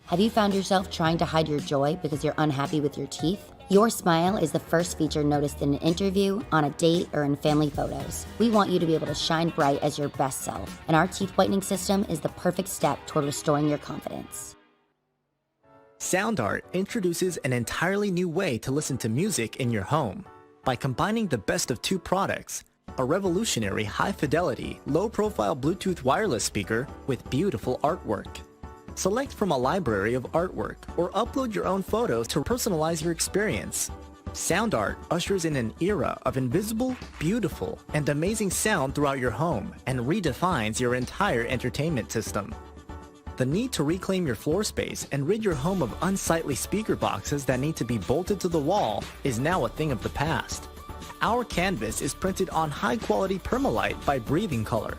Have you found yourself trying to hide your joy because you're unhappy with your teeth? Your smile is the first feature noticed in an interview, on a date, or in family photos. We want you to be able to shine bright as your best self, and our teeth whitening system is the perfect step toward restoring your confidence. Sound Art introduces an entirely new way to listen to music in your home. By combining the best of two products, a revolutionary high-fidelity, low-profile Bluetooth wireless speaker with beautiful artwork. Select from a library of artwork or upload your own photos to personalize your experience. Sound Art ushers in an era of invisible, beautiful, and amazing sound throughout your home and redefines your entire entertainment system. The need to reclaim your floor space and rid your home of unsightly speaker boxes that need to be bolted to the wall is now a thing of the past. Our canvas is printed on high-quality permalite by Breathing Color.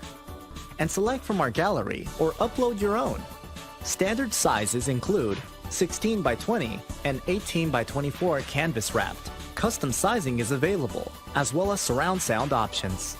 And select from our gallery or upload your own. Standard sizes include 16 by 20 and 18 by 24 canvas wrapped. Custom sizing is available, as well as surround sound options.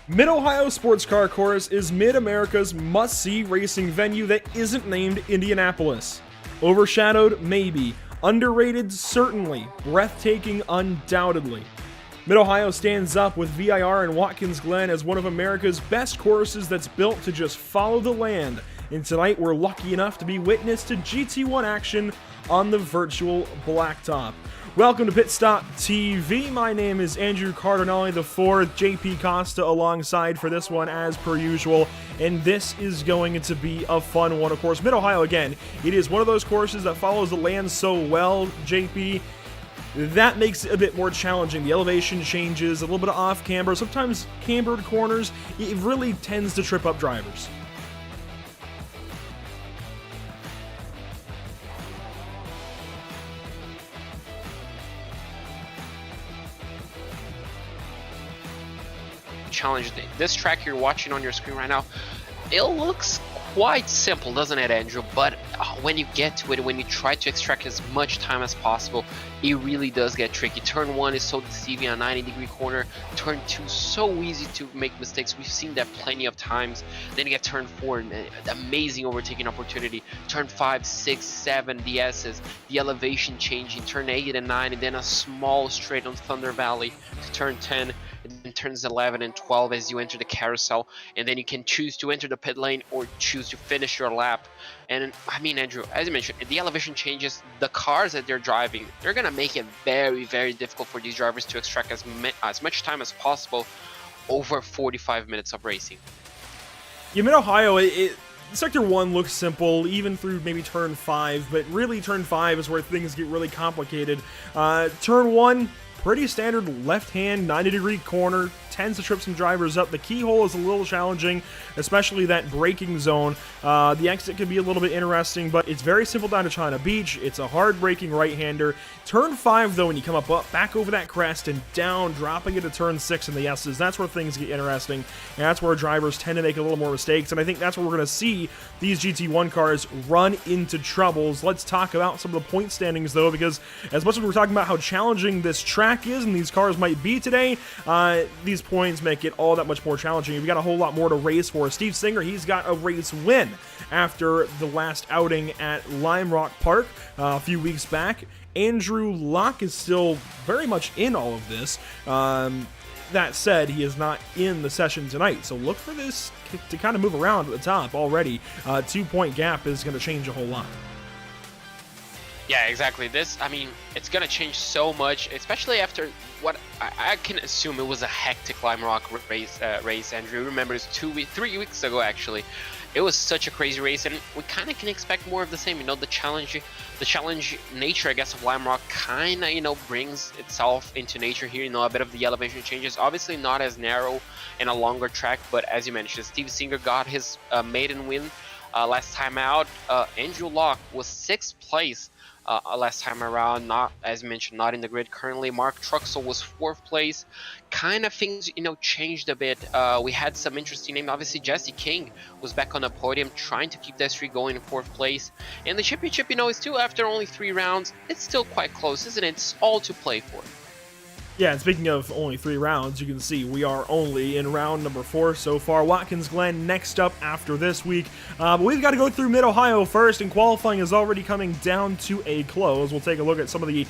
Mid-Ohio Sports Car Course is Mid-America's must-see racing venue that isn't named Indianapolis. Overshadowed? Maybe. Underrated? Certainly. Breathtaking? Undoubtedly. Mid-Ohio stands up with VIR and Watkins Glen as one of America's best courses that's built to just follow the land. And tonight we're lucky enough to be witness to GT1 action on the virtual blacktop. Welcome to PitStop TV. My name is Andrew Cardinale IV, JP Costa alongside for this one as per usual, and this is going to be a fun one. Of course, Mid-Ohio, again, it is one of those courses that follows the land so well, JP. That makes it a bit more challenging. The elevation changes, a little bit of off-camber, sometimes cambered corners. It really tends to trip up drivers. Challenge. This track you're watching on your screen right now, it looks quite simple, doesn't it, Andrew? But when you get to it, when you try to extract as much time as possible, it really does get tricky. Turn 1 is so deceiving, a 90-degree corner. Turn 2 so easy to make mistakes. We've seen that plenty of times. Then you get turn 4, an amazing overtaking opportunity. Turn 5, 6, 7, the S's, the elevation changing. Turn 8 and 9, and then a small straight on Thunder Valley to turn 10. And then turns 11 and 12 as you enter the carousel, and then you can choose to enter the pit lane or choose to finish your lap. And I mean, Andrew, as you mentioned, the elevation changes, the cars that they're driving, they're gonna make it very, very difficult for these drivers to extract as much time as possible over 45 minutes of racing. Yeah, Mid-Ohio, Sector 1 looks simple, even through maybe Turn 5, but really Turn 5 is where things get really complicated. Turn 1, pretty standard left-hand 90-degree corner, tends to trip some drivers up. The keyhole is a little challenging, especially that braking zone. The exit can be a little bit interesting, but it's very simple down to China Beach. It's a hard braking right-hander. Turn 5, though, when you come up, back over that crest and down, dropping into Turn 6 in the S's, that's where things get interesting, and that's where drivers tend to make a little more mistakes, and I think that's where we're going to see these GT1 cars run into troubles. Let's talk about some of the point standings, though, because as much as we're talking about how challenging this track is and these cars might be today, these points make it all that much more challenging. We've got a whole lot more to race for. Steve Singer, he's got a race win after the last outing at Lime Rock Park a few weeks back. Andrew Locke is still very much in all of this. That said, he is not in the session tonight, so look for this to kind of move around at the top already. 2-point gap is going to change a whole lot. Yeah, exactly. This, I mean, it's going to change so much, especially after what I can assume it was a hectic Lime Rock race, Andrew. Remember, it's 3 weeks ago, actually. It was such a crazy race, and we kind of can expect more of the same. You know, the challenge nature, I guess, of Lime Rock kind of, you know, brings itself into nature here. You know, a bit of the elevation changes. Obviously not as narrow and a longer track, but as you mentioned, Steve Singer got his maiden win last time out. Andrew Locke was 6th place last time around, not, as mentioned, not in the grid currently. Mark Truxell was 4th place. Kind of things, you know, changed a bit. We had some interesting names. Obviously, Jesse King was back on the podium, trying to keep that streak going in 4th place. And the championship, you know, is still, after only 3 rounds, it's still quite close, isn't it? It's all to play for. Yeah, and speaking of only 3 rounds, you can see we are only in round number 4 so far. Watkins Glen next up after this week. But we've got to go through Mid-Ohio first, and qualifying is already coming down to a close. We'll take a look at some of the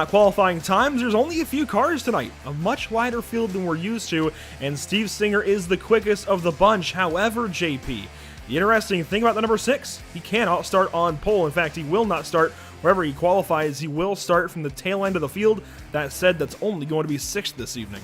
qualifying times. There's only a few cars tonight, a much wider field than we're used to, and Steve Singer is the quickest of the bunch. However, JP, the interesting thing about the number 6, he cannot start on pole. In fact, he will not start wherever he qualifies. He will start from the tail end of the field. That said, that's only going to be 6th this evening.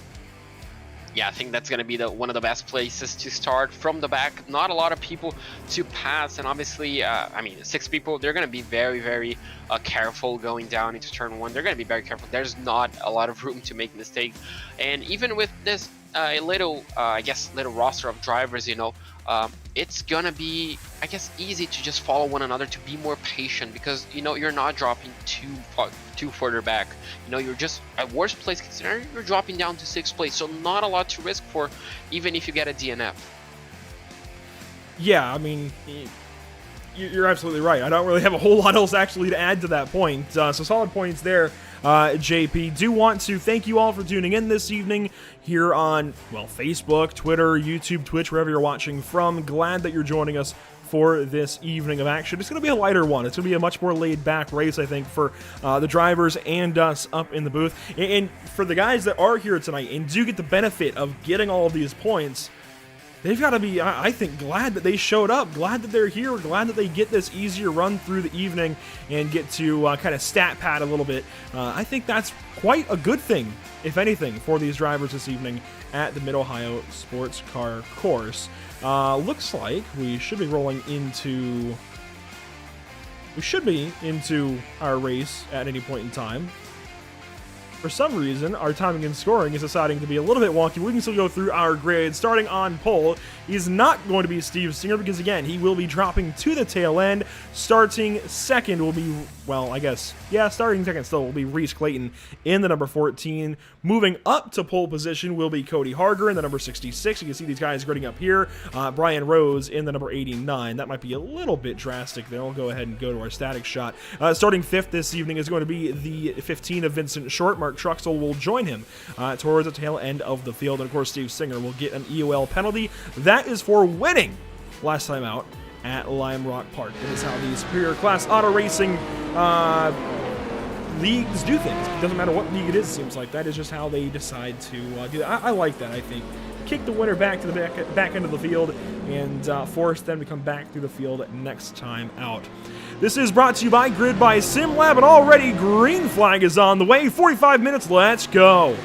Yeah, I think that's going to be one of the best places to start, from the back. Not a lot of people to pass, and obviously, I mean, 6 people, they're going to be very, very careful going down into turn 1. They're going to be very careful. There's not a lot of room to make mistakes, and even with this little roster of drivers, you know, it's gonna be, I guess, easy to just follow one another, to be more patient, because, you know, you're not dropping too further back. You know, you're just, at worst place scenario, you're dropping down to 6th place, so not a lot to risk for, even if you get a DNF. Yeah, I mean, you're absolutely right. I don't really have a whole lot else actually to add to that point. So solid points there JP. Do want to thank you all for tuning in this evening here on, well, Facebook, Twitter, YouTube, Twitch, wherever you're watching from. Glad that you're joining us for this evening of action. It's going to be a lighter one. It's going to be a much more laid-back race, I think, for the drivers and us up in the booth. And for the guys that are here tonight and do get the benefit of getting all of these points, they've got to be, I think, glad that they showed up, glad that they're here, glad that they get this easier run through the evening and get to kind of stat pad a little bit. I think that's quite a good thing, if anything, for these drivers this evening at the Mid-Ohio Sports Car Course. Looks like we should be rolling into... We should be into our race at any point in time. For some reason, our timing and scoring is deciding to be a little bit wonky. We can still go through our grade. Starting on pole is not going to be Steve Singer because, again, he will be dropping to the tail end. Starting second will be, well, I guess, yeah, starting second still will be Reese Clayton in the number 14. Moving up to pole position will be Cody Harger in the number 66. You can see these guys grading up here. Brian Rose in the number 89. That might be a little bit drastic there. We'll go ahead and go to our static shot. Starting fifth this evening is going to be the 15 of Vincent Short. Mark Truxell will join him towards the tail end of the field. And, of course, Steve Singer will get an EOL penalty. That is for winning last time out at Lime Rock Park. That is how the Superior Class Auto Racing leagues do things. It doesn't matter what league it is, it seems like. That is just how they decide to do that. I like that, I think. Kick the winner back to the back end of the field and force them to come back through the field next time out. This is brought to you by Grid by SimLab, and already green flag is on the way. 45 minutes, let's go.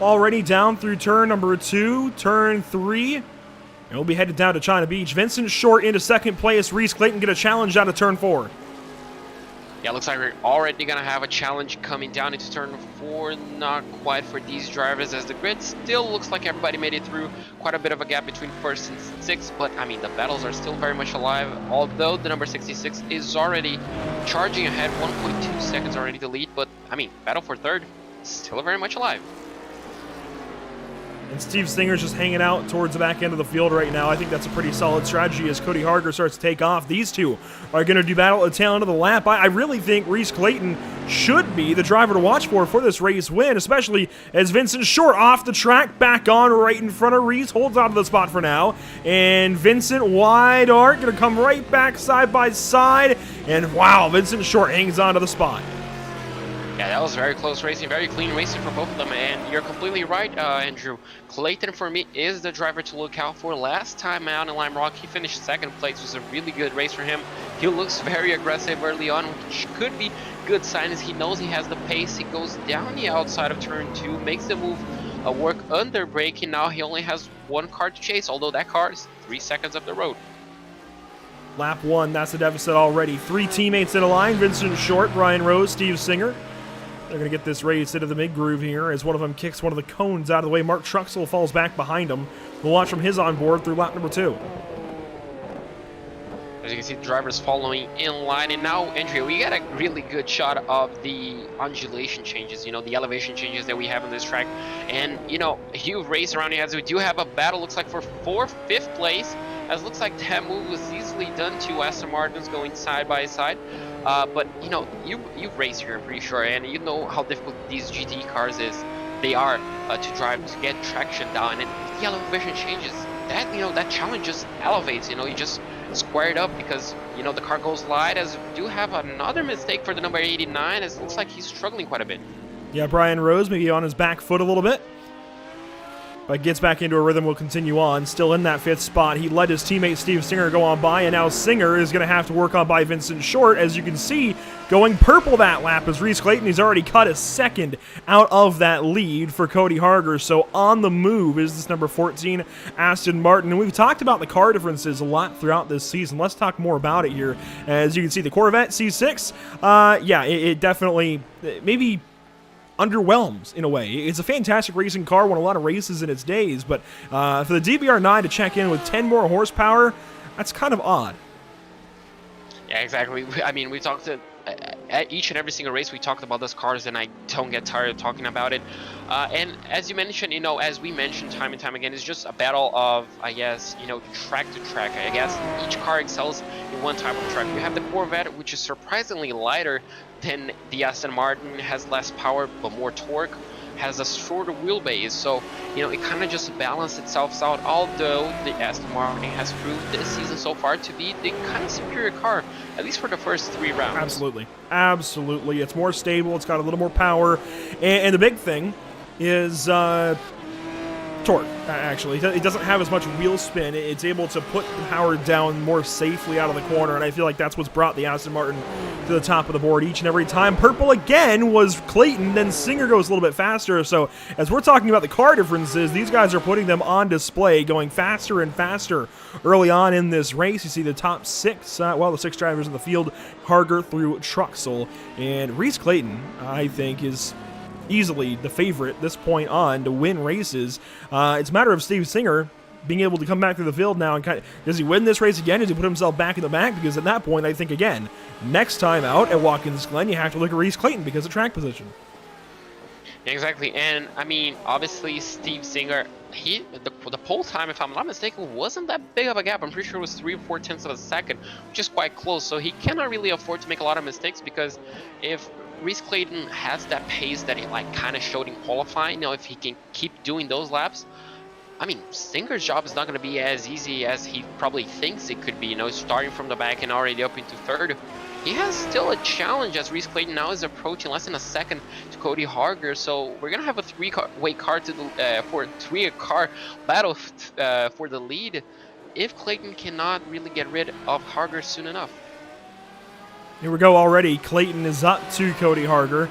Already down through turn number 2, turn 3, and we'll be headed down to China Beach. Vincent Short into second place. Reese Clayton get a challenge out of turn 4. Yeah, looks like we're already going to have a challenge coming down into turn 4. Not quite for these drivers, as the grid still looks like everybody made it through. Quite a bit of a gap between first and sixth, but I mean, the battles are still very much alive, although the number 66 is already charging ahead, 1.2 seconds already to lead, but I mean, battle for third, still very much alive. And Steve Singer's just hanging out towards the back end of the field right now. I think that's a pretty solid strategy as Cody Harger starts to take off. These two are going to do battle at the tail end of the lap. I really think Reese Clayton should be the driver to watch for this race win, especially as Vincent Short off the track, back on right in front of Reese, holds on to the spot for now. And Vincent wide arc, going to come right back side by side. And wow, Vincent Short hangs on to the spot. Yeah, that was very close racing, very clean racing for both of them, and you're completely right, Andrew. Clayton, for me, is the driver to look out for. Last time out in Lime Rock, he finished second place. It was a really good race for him. He looks very aggressive early on, which could be good sign as he knows he has the pace. He goes down the outside of turn 2, makes the move work under braking. Now he only has one car to chase, although that car is 3 seconds up the road. Lap 1, that's the deficit already. 3 teammates in a line, Vincent Short, Brian Rose, Steve Singer. They're going to get this race into the mid-groove here as one of them kicks one of the cones out of the way. Mark Truxell falls back behind him. We'll watch from his onboard through lap number 2. As you can see, the drivers following in line. And now, Andrea, we got a really good shot of the undulation changes, you know, the elevation changes that we have on this track. And, you know, you race around here as we do have a battle, looks like for 5th place. As looks like that move was easily done. 2 Aston Martins going side by side. But, you know, you've raced here, I'm pretty sure, and you know how difficult these GT cars they are to drive, to get traction down. And the elevation changes, that, you know, that challenge just elevates, you know, you just square it up because, you know, the car goes light. As we do have another mistake for the number 89, as it looks like he's struggling quite a bit. Yeah, Brian Rose maybe on his back foot a little bit, but gets back into a rhythm, will continue on. Still in that 5th spot. He let his teammate Steve Singer go on by, and now Singer is going to have to work on by Vincent Short. As you can see, going purple that lap is Reese Clayton. He's already cut a second out of that lead for Cody Harger. So on the move is this number 14, Aston Martin. And we've talked about the car differences a lot throughout this season. Let's talk more about it here. As you can see, the Corvette C6, yeah, it definitely, maybe underwhelms in a way. It's a fantastic racing car, won a lot of races in its days, but for the DBR9 to check in with 10 more horsepower, that's kind of odd. Yeah, exactly. I mean, we talked at each and every single race we talked about those cars, and I don't get tired of talking about it. And as you mentioned, as we mentioned time and time again, it's just a battle of, I guess, track to track. I guess each car excels in one type of track. You have the Corvette, which is surprisingly lighter than the Aston Martin, has less power but more torque, has a shorter wheelbase, so it kind of just balanced itself out, although the Aston Martin has proved this season so far to be the kind of superior car, at least for the first 3 rounds. Absolutely. It's more stable, it's got a little more power, and the big thing is torque, actually. It doesn't have as much wheel spin. It's able to put the power down more safely out of the corner, and I feel like that's what's brought the Aston Martin to the top of the board each and every time. Purple again was Clayton, then Singer goes a little bit faster, so as we're talking about the car differences, these guys are putting them on display, going faster and faster early on in this race. You see the top 6, the 6 drivers in the field, Harger through Truxell, and Reese Clayton, I think, is easily the favorite this point on to win races. It's a matter of Steve Singer being able to come back to the field now and does he win this race again? Does he put himself back in the back? Because at that point, I think, again, next time out at Watkins Glen, you have to look at Reese Clayton because of track position. Yeah, exactly. And I mean, obviously, Steve Singer, the pole time, if I'm not mistaken, wasn't that big of a gap. I'm pretty sure it was 3 or 4 tenths of a second, which is quite close. So he cannot really afford to make a lot of mistakes, because if Reese Clayton has that pace that he kind of showed in qualifying, if he can keep doing those laps, I mean, Singer's job is not going to be as easy as he probably thinks it could be, starting from the back and already up into third. He has still a challenge, as Reese Clayton now is approaching less than a second to Cody Harger. So we're going to have a three-way car battle for the lead if Clayton cannot really get rid of Harger soon enough. Here we go already. Clayton is up to Cody Harger.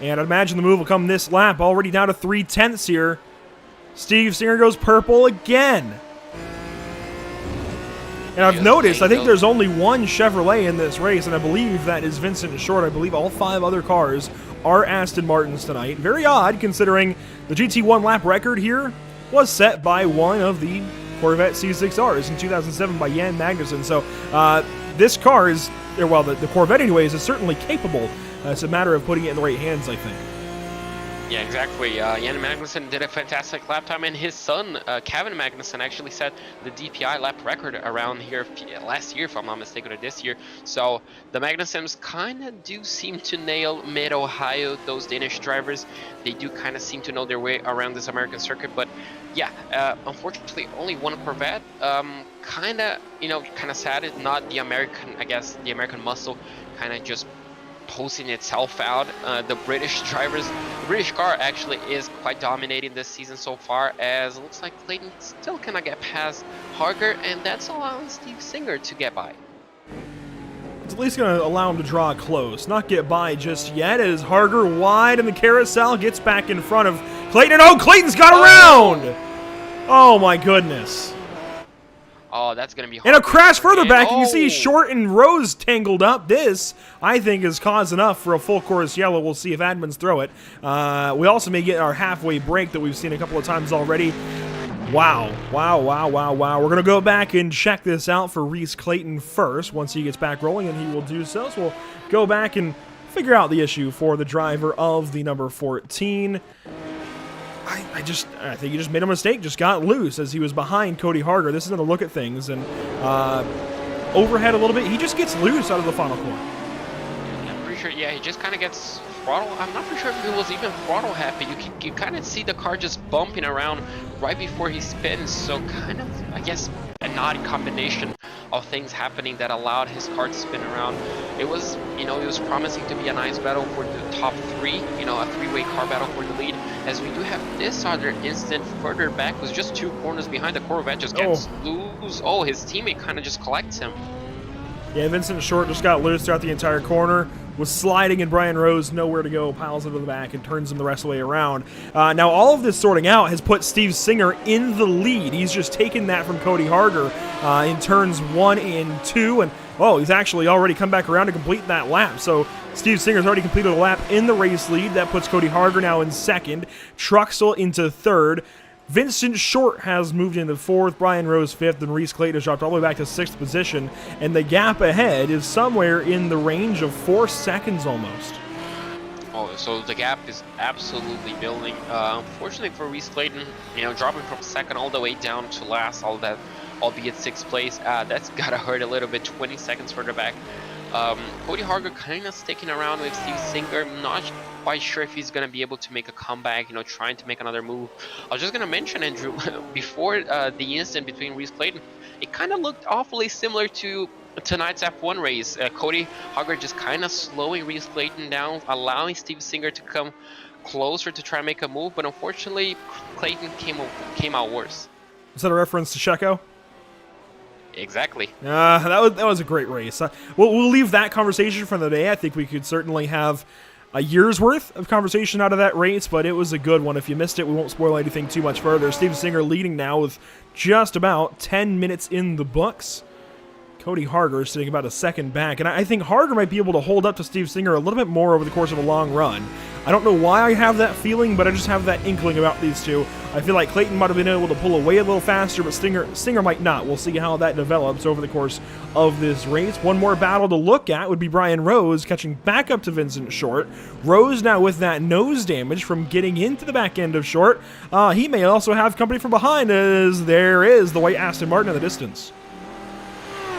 And I'd imagine the move will come this lap. Already down to 3 tenths here. Steve Singer goes purple again. And I've noticed, I think there's only one Chevrolet in this race, and I believe that is Vincent Short. I believe all 5 other cars are Aston Martins tonight. Very odd, considering the GT1 lap record here was set by one of the Corvette C6Rs in 2007 by Jan Magnussen. So this car is, well, the Corvette anyways, is certainly capable. It's a matter of putting it in the right hands, I think. Yeah, exactly. Jan Magnussen did a fantastic lap time, and his son, Kevin Magnussen, actually set the DPI lap record around here last year, if I'm not mistaken, or this year. So the Magnussens kind of do seem to nail Mid-Ohio, those Danish drivers. They do kind of seem to know their way around this American circuit, but yeah, unfortunately, only one Corvette. Kind of sad. It's not the American, I guess, the American muscle kind of just posting itself out. The British drivers, the British car actually is quite dominating this season so far, as it looks like Clayton still cannot get past Harger, and that's allowing Steve Singer to get by. It's at least going to allow him to draw close, not get by just yet, as Harger wide in the carousel gets back in front of Clayton. Oh, Clayton's got around! Oh my goodness. Oh, that's going to be hard. And a crash further back, and you see Short and Rose tangled up. This, I think, is cause enough for a full course yellow. We'll see if admins throw it. We also may get our halfway break that we've seen a couple of times already. Wow. We're going to go back and check this out for Reese Clayton first once he gets back rolling, and he will do so. So we'll go back and figure out the issue for the driver of the number 14. I think he just made a mistake, just got loose as he was behind Cody Harger. This is another look at things, and overhead a little bit. He just gets loose out of the final corner. I'm pretty sure, yeah, he just kind of gets throttle. I'm not pretty sure if it was even throttle happy. You kind of see the car just bumping around right before he spins, so kind of, I guess, an odd combination of things happening that allowed his car to spin around. It was, it was promising to be a nice battle for the top 3, a 3-way car battle for the lead, as we do have this other instant further back, was just 2 corners behind. The Corvette just gets loose. Oh, his teammate kind of just collects him. Yeah, Vincent Short just got loose throughout the entire corner, was sliding, and Brian Rose nowhere to go, piles into the back and turns him the rest of the way around. Now, all of this sorting out has put Steve Singer in the lead. He's just taken that from Cody Harger in turns 1 and 2, and Oh, he's actually already come back around to complete that lap. So Steve Singer's already completed a lap in the race lead. That puts Cody Harger now in second. Truxell into third. Vincent Short has moved into fourth, Brian Rose fifth, and Reese Clayton has dropped all the way back to sixth position. And the gap ahead is somewhere in the range of 4 seconds almost. Oh, so the gap is absolutely building. Unfortunately for Reese Clayton, dropping from second all the way down to last, all that, albeit sixth place, that's gotta hurt a little bit. 20 seconds further back. Cody Harger kind of sticking around with Steve Singer. I'm not quite sure if he's going to be able to make a comeback, trying to make another move. I was just going to mention, Andrew, before the incident between Reese Clayton, it kind of looked awfully similar to tonight's F1 race. Cody Harger just kind of slowing Reese Clayton down, allowing Steve Singer to come closer to try and make a move, but unfortunately, Clayton came out worse. Is that a reference to Checo? Exactly. That was a great race. We'll leave that conversation for the day. I think we could certainly have a year's worth of conversation out of that race, but it was a good one. If you missed it, we won't spoil anything too much further. Steve Singer leading now with just about 10 minutes in the books. Cody Harger sitting about a second back, and I think Harger might be able to hold up to Steve Singer a little bit more over the course of a long run. I don't know why I have that feeling, but I just have that inkling about these two. I feel like Clayton might have been able to pull away a little faster, but Singer might not. We'll see how that develops over the course of this race. One more battle to look at would be Brian Rose catching back up to Vincent Short. Rose now with that nose damage from getting into the back end of Short. He may also have company from behind, as there is the white Aston Martin in the distance.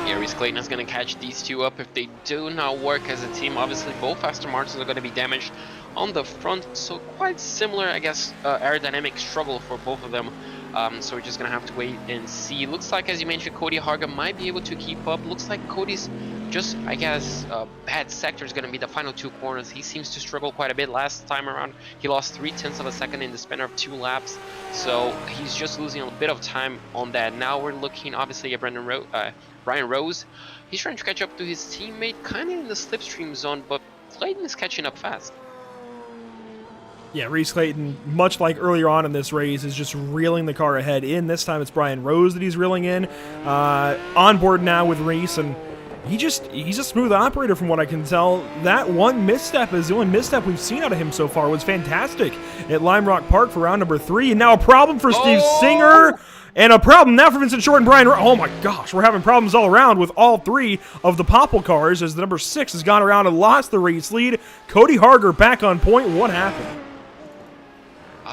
Yeah, Reese Clayton is going to catch these two up if they do not work as a team. Obviously, both Aston Martins are going to be damaged on the front, so quite similar, I guess, aerodynamic struggle for both of them. So we're just going to have to wait and see. Looks like, as you mentioned, Cody Harger might be able to keep up. Looks like Cody's just, I guess, bad sector is going to be the final two corners. He seems to struggle quite a bit last time around. He lost 0.3 of a second in the span of 2 laps, so he's just losing a bit of time on that. Now we're looking, obviously, at Brian Rose. He's trying to catch up to his teammate, kind of in the slipstream zone, but Clayton is catching up fast. Yeah, Reese Clayton, much like earlier on in this race, is just reeling the car ahead in. This time it's Brian Rose that he's reeling in. On board now with Reese, and he's a smooth operator from what I can tell. That one misstep is the only misstep we've seen out of him so far. Was fantastic at Lime Rock Park for round number 3. And now a problem for Steve Singer. And a problem now for Vincent Short and Brian Rose. Oh my gosh, we're having problems all around with all 3 of the Popple cars as the number 6 has gone around and lost the race lead. Cody Harger back on point. What happened?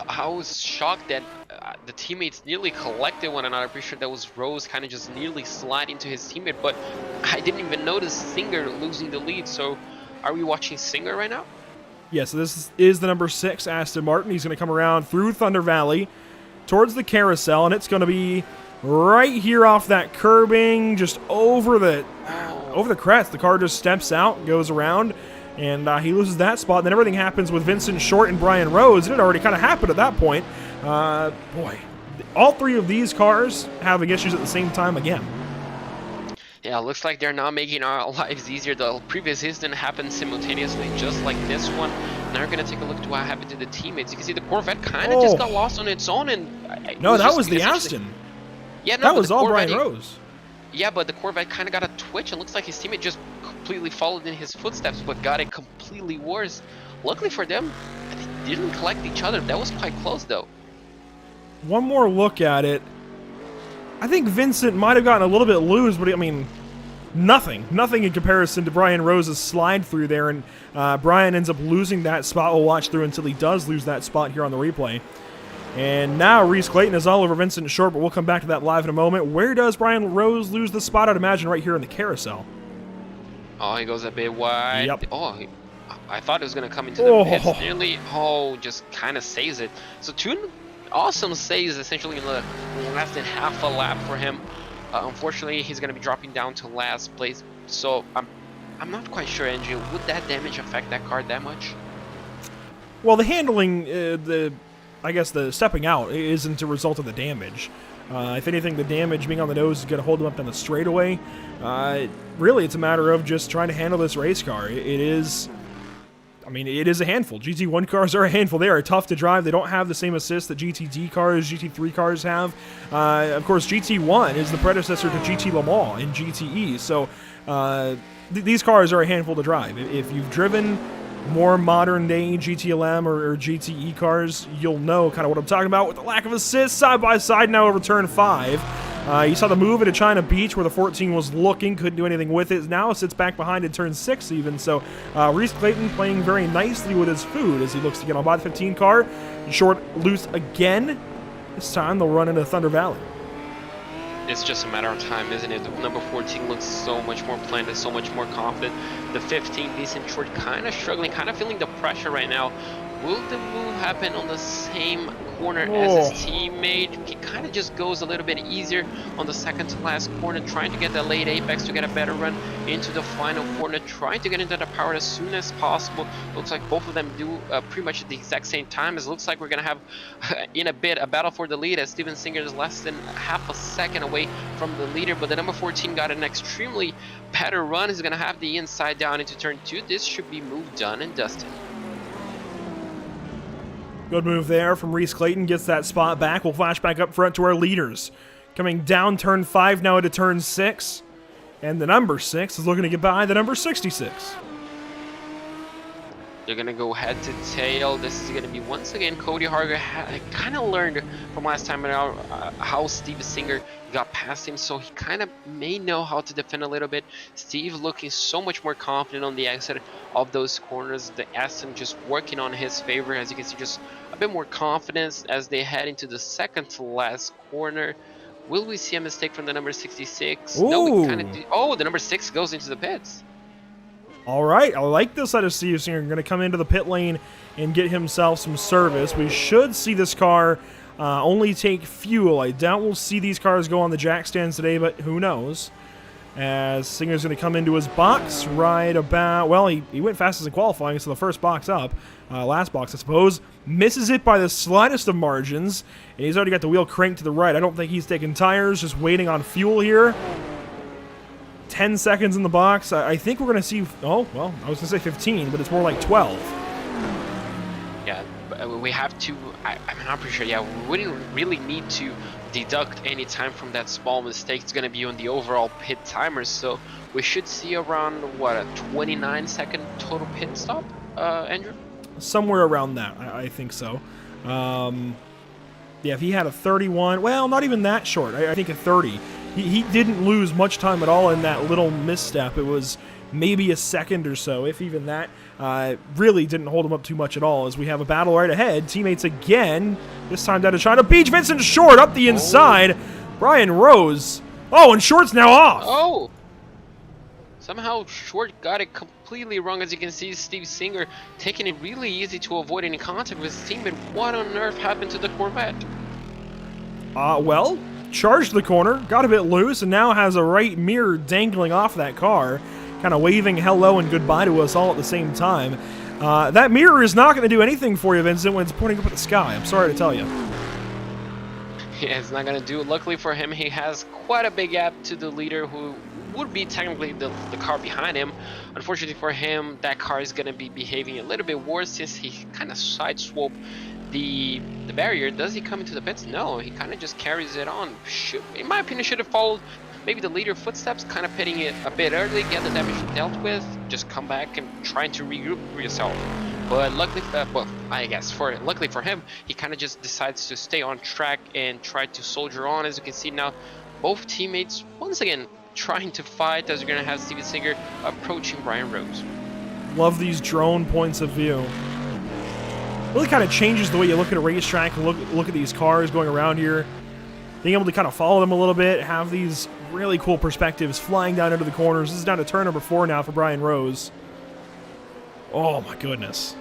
I was shocked that the teammates nearly collected one another. Pretty sure that was Rose kind of just nearly sliding into his teammate, but I didn't even notice Singer losing the lead. So are we watching Singer right now? Yeah, so this is the number 6 Aston Martin. He's going to come around through Thunder Valley towards the carousel, and it's going to be right here off that curbing, just over the crest. The car just steps out, goes around, and he loses that spot. And then everything happens with Vincent Short and Brian Rose, and it already kind of happened at that point. Boy, all 3 of these cars having issues at the same time again. Yeah, looks like they're now making our lives easier. The previous incident happened simultaneously, just like this one. Now we're going to take a look at what happened to the teammates. You can see the Corvette kind of just got lost on its own. And no, that was the Aston. Yeah, no, that was all Brian Rose. Yeah, but the Corvette kind of got a twitch. It looks like his teammate just completely followed in his footsteps, but got it completely worse. Luckily for them, they didn't collect each other. That was quite close, though. One more look at it. I think Vincent might have gotten a little bit loose, but I mean, nothing in comparison to Brian Rose's slide through there, and Brian ends up losing that spot. We'll watch through until he does lose that spot here on the replay. And now Reese Clayton is all over Vincent Short, but we'll come back to that live in a moment. Where does Brian Rose lose the spot? I'd imagine right here in the carousel. Oh, he goes a bit wide. Yep. Oh, I thought it was going to come into the pits nearly. Oh, just kind of saves it. So 2 awesome saves essentially in the less than half a lap for him. Unfortunately, he's going to be dropping down to last place. So I'm not quite sure, Andrew. Would that damage affect that car that much? Well, the handling, I guess the stepping out isn't a result of the damage. If anything, the damage being on the nose is going to hold him up on the straightaway. Really, it's a matter of just trying to handle this race car. It is a handful. GT1 cars are a handful. They are tough to drive. They don't have the same assist that GTD cars, GT3 cars have. Of course, GT1 is the predecessor to GT Le Mans and GTE. So these cars are a handful to drive. If you've driven more modern-day GTLM or GTE cars, you'll know kind of what I'm talking about with the lack of assist. Side-by-side now over turn 5. You saw the move into China Beach where the 14 was looking, couldn't do anything with it. Now it sits back behind in turn 6 even. So Reese Clayton playing very nicely with his food as he looks to get on by the 15 car. Short loose again. This time they'll run into Thunder Valley. It's just a matter of time, isn't it? The number 14 looks so much more planted, so much more confident. The 15, decent short, kind of struggling, kind of feeling the pressure right now. Will the move happen on the same corner as his teammate? He kind of just goes a little bit easier on the second to last corner, trying to get the late apex to get a better run into the final corner, trying to get into the power as soon as possible. Looks like both of them do pretty much at the exact same time. It looks like we're going to have, in a bit, a battle for the lead as Steven Singer is less than half a second away from the leader, but the number 14 got an extremely better run. He's going to have the inside down into turn 2. This should be move done and dusted. Good move there from Reese Clayton, gets that spot back. We'll flash back up front to our leaders. Coming down turn 5 now into turn 6. And the number 6 is looking to get by the number 66. They're going to go head to tail. This is going to be, once again, Cody Harger kind of learned from last time around how Steve Singer got past him, so he kind of may know how to defend a little bit. Steve looking so much more confident on the exit of those corners. The Aston just working on his favor. As you can see, just a bit more confidence as they head into the second to last corner. Will we see a mistake from the number 66? Ooh. No, we kind of do. Oh, the number 6 goes into the pits. All right, I like this side of Steve Singer. Going to come into the pit lane and get himself some service. We should see this car only take fuel. I doubt we'll see these cars go on the jack stands today, but who knows? As Singer's going to come into his box right about, well, he went fastest in qualifying, so the first box up, last box I suppose, misses it by the slightest of margins, and he's already got the wheel cranked to the right. I don't think he's taking tires, just waiting on fuel here. 10 seconds in the box. I think we're going to see, oh, well, I was going to say 15, but it's more like 12. Yeah, we have to, I'm pretty sure, yeah, we wouldn't really need to deduct any time from that small mistake. It's going to be on the overall pit timer, so we should see around, what, a 29-second total pit stop, Andrew? Somewhere around that, I think so. Yeah, if he had a 31, well, not even that short. I think a 30. He didn't lose much time at all in that little misstep. It was maybe a second or so, if even that. Really didn't hold him up too much at all, as we have a battle right ahead. Teammates again, this time down to China Beach. Vincent Short up the inside. Brian Rose. Oh, and Short's now off. Oh! Somehow Short got it completely wrong. As you can see, Steve Singer taking it really easy to avoid any contact with his teammate. What on earth happened to the Corvette? Well, charged the corner, got a bit loose, and now has a right mirror dangling off that car, kind of waving hello and goodbye to us all at the same time. That mirror is not going to do anything for you, Vincent, when it's pointing up at the sky. I'm sorry to tell you. Yeah, it's not going to do it. Luckily for him, he has quite a big gap to the leader, who would be technically the car behind him. Unfortunately for him, that car is going to be behaving a little bit worse since he kind of sideswiped the barrier. Does he come into the pits? No, he kind of just carries it on. In my opinion, should have followed maybe the leader footsteps, kind of pitting it a bit early, get the damage dealt with, just come back and trying to regroup yourself. But luckily, luckily for him, he kind of just decides to stay on track and try to soldier on. As you can see now, both teammates once again trying to fight, as you're going to have Steven Singer approaching Brian Rose. Love these drone points of view. Really kind of changes the way you look at a racetrack and look at these cars going around here. Being able to kind of follow them a little bit, have these really cool perspectives flying down into the corners. This is down to turn number 4 now for Brian Rose. Oh my goodness.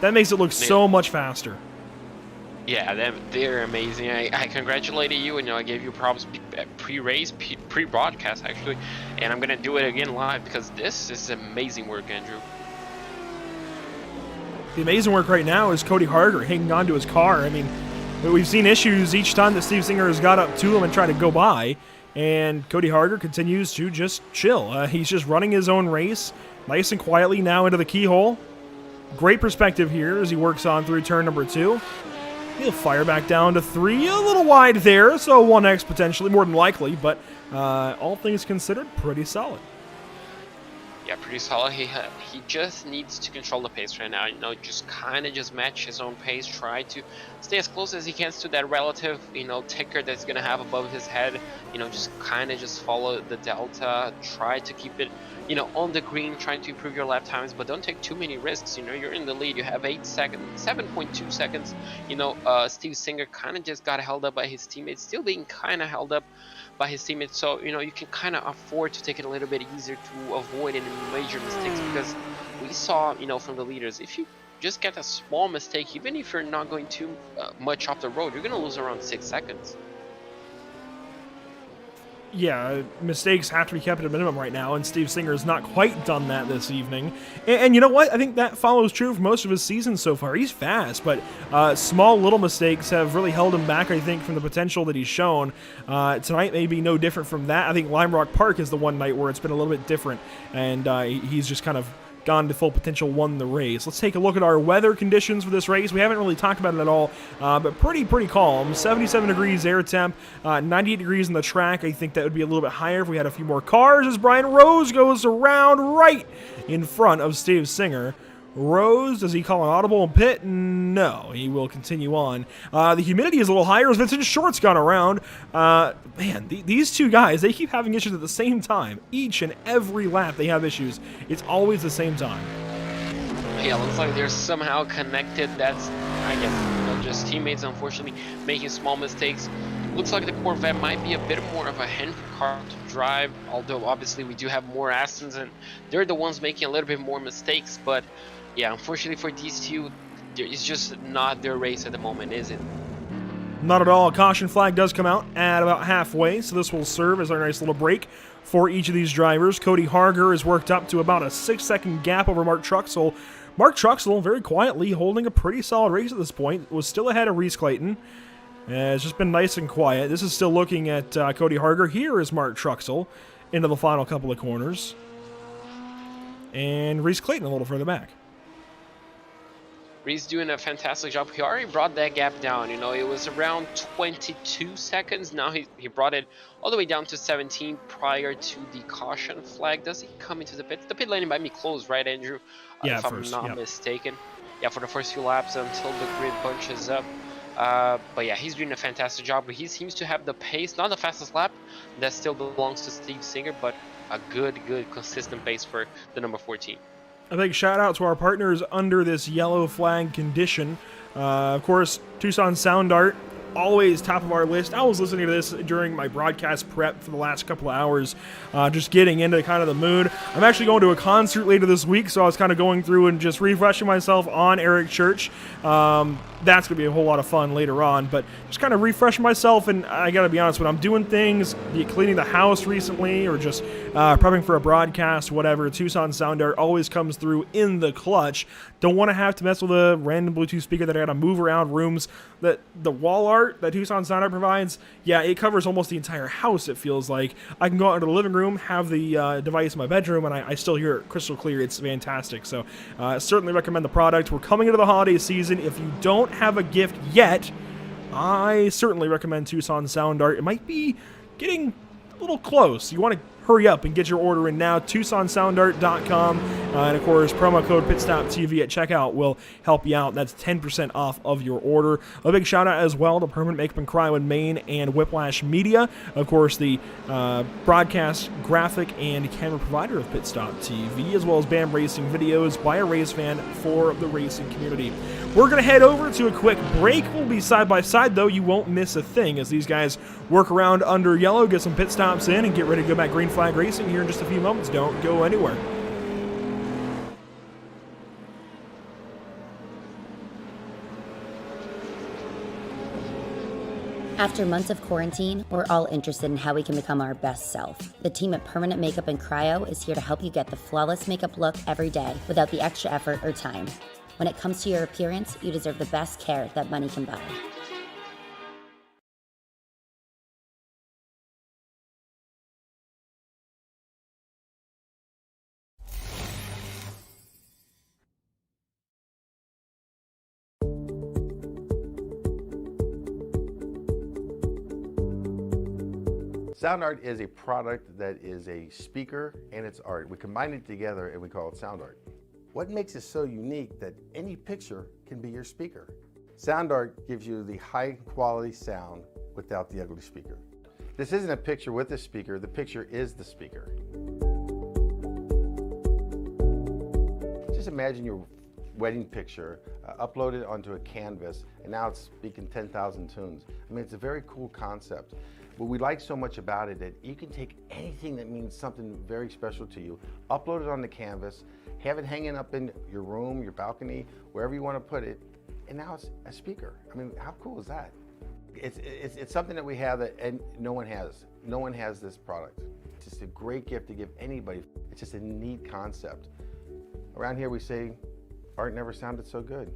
That makes it look so much faster. Yeah, they're amazing. I congratulated you, and I gave you props pre-race, pre-broadcast actually, and I'm gonna do it again live because this is amazing work, Andrew. The amazing work right now is Cody Harger hanging on to his car. I mean, we've seen issues each time that Steve Singer has got up to him and tried to go by, and Cody Harger continues to just chill. He's just running his own race, nice and quietly now into the keyhole. Great perspective here as he works on through turn number 2. He'll fire back down to 3, a little wide there, so 1x potentially, more than likely, but all things considered, pretty solid. Yeah, pretty solid. He just needs to control the pace right now. Just kind of just match his own pace. Try to stay as close as he can to that relative, ticker that's gonna have above his head. Just kind of just follow the delta. Try to keep it, on the green. Trying to improve your lap times, but don't take too many risks. You're in the lead. You have 8 seconds, 7.2 seconds. Steve Singer kind of just got held up by his teammates, still being kind of held up by his teammates. So you can kind of afford to take it a little bit easier to avoid any major mistakes, because we saw from the leaders, if you just get a small mistake, even if you're not going too much off the road, you're going to lose around 6 seconds. Yeah, mistakes have to be kept at a minimum right now, and Steve Singer has not quite done that this evening. And you know what? I think that follows true for most of his season so far. He's fast, but small little mistakes have really held him back, I think, from the potential that he's shown. Tonight may be no different from that. I think Lime Rock Park is the one night where it's been a little bit different, and he's just kind of gone to full potential, won the race. Let's take a look at our weather conditions for this race. We haven't really talked about it at all, but pretty calm. 77 degrees air temp, 98 degrees on the track. I think that would be a little bit higher if we had a few more cars, as Brian Rose goes around right in front of Steve Singer. Rose, does he call an audible in pit? No, he will continue on. The humidity is a little higher as Vincent Short's gone around. These two guys, they keep having issues at the same time. Each and every lap they have issues. It's always the same time. Yeah, looks like they're somehow connected. That's, I guess, just teammates, unfortunately, making small mistakes. Looks like the Corvette might be a bit more of a handful car to drive, although obviously we do have more Astons, and they're the ones making a little bit more mistakes. But yeah, unfortunately for these two, it's just not their race at the moment, is it? Not at all. A caution flag does come out at about halfway, so this will serve as our nice little break for each of these drivers. Cody Harger has worked up to about a 6-second gap over Mark Truxell. Mark Truxell, very quietly holding a pretty solid race at this point, was still ahead of Reese Clayton. It's just been nice and quiet. This is still looking at Cody Harger. Here is Mark Truxell into the final couple of corners. And Reese Clayton a little further back. Reese doing a fantastic job. He already brought that gap down. It was around 22 seconds. Now he brought it all the way down to 17 prior to the caution flag. Does he come into the pit? The pit lane might be closed, right, Andrew? Yeah, if I'm not mistaken. Yeah, for the first few laps until the grid bunches up. But yeah, he's doing a fantastic job. He seems to have the pace, not the fastest lap. That still belongs to Steve Singer, but a good, consistent pace for the number 14. A big shout out to our partners under this yellow flag condition. Of course, Tucson Sound Art, always top of our list. I was listening to this during my broadcast prep for the last couple of hours, just getting into kind of the mood. I'm actually going to a concert later this week, so I was kind of going through and just refreshing myself on Eric Church. That's going to be a whole lot of fun later on, but just kind of refreshing myself, and I got to be honest, when I'm doing things, be it cleaning the house recently or just prepping for a broadcast, whatever, Tucson Sound Art always comes through in the clutch. Don't want to have to mess with a random Bluetooth speaker that I got to move around rooms. That the wall art that Tucson Sound Art provides, yeah, it covers almost the entire house, it feels like. I can go out into the living room, have the device in my bedroom, and I still hear it crystal clear. It's fantastic. So certainly recommend the product. We're coming into the holiday season. If you don't have a gift yet, I certainly recommend Tucson Sound Art. It might be getting a little close. You want to hurry up and get your order in now. TucsonSoundArt.com. And of course, promo code PitStop TV at checkout will help you out. That's 10% off of your order. A big shout out as well to Permanent Makeup and Cryo in Maine and Whiplash Media. Of course, the broadcast, graphic, and camera provider of PitStop TV, as well as BAM Racing videos by a race fan for the racing community. We're going to head over to a quick break. We'll be side by side, though. You won't miss a thing as these guys work around under yellow, get some pit stops in, and get ready to go back green flag racing here in just a few moments. Don't go anywhere. After months of quarantine, we're all interested in how we can become our best self. The team at Permanent Makeup and Cryo is here to help you get the flawless makeup look every day without the extra effort or time. When it comes to your appearance, you deserve the best care that money can buy. Sound Art is a product that is a speaker and it's art. We combine it together and we call it Sound Art. What makes it so unique that any picture can be your speaker? Sound Art gives you the high quality sound without the ugly speaker. This isn't a picture with a speaker, the picture is the speaker. Just imagine your wedding picture uploaded onto a canvas and now it's speaking 10,000 tunes. I mean, it's a very cool concept. What we like so much about it that you can take anything that means something very special to you, upload it on the canvas, have it hanging up in your room, your balcony, wherever you want to put it, and now it's a speaker. I mean, how cool is that? It's something that we have that and no one has. No one has this product. It's just a great gift to give anybody. It's just a neat concept. Around here we say, art never sounded so good.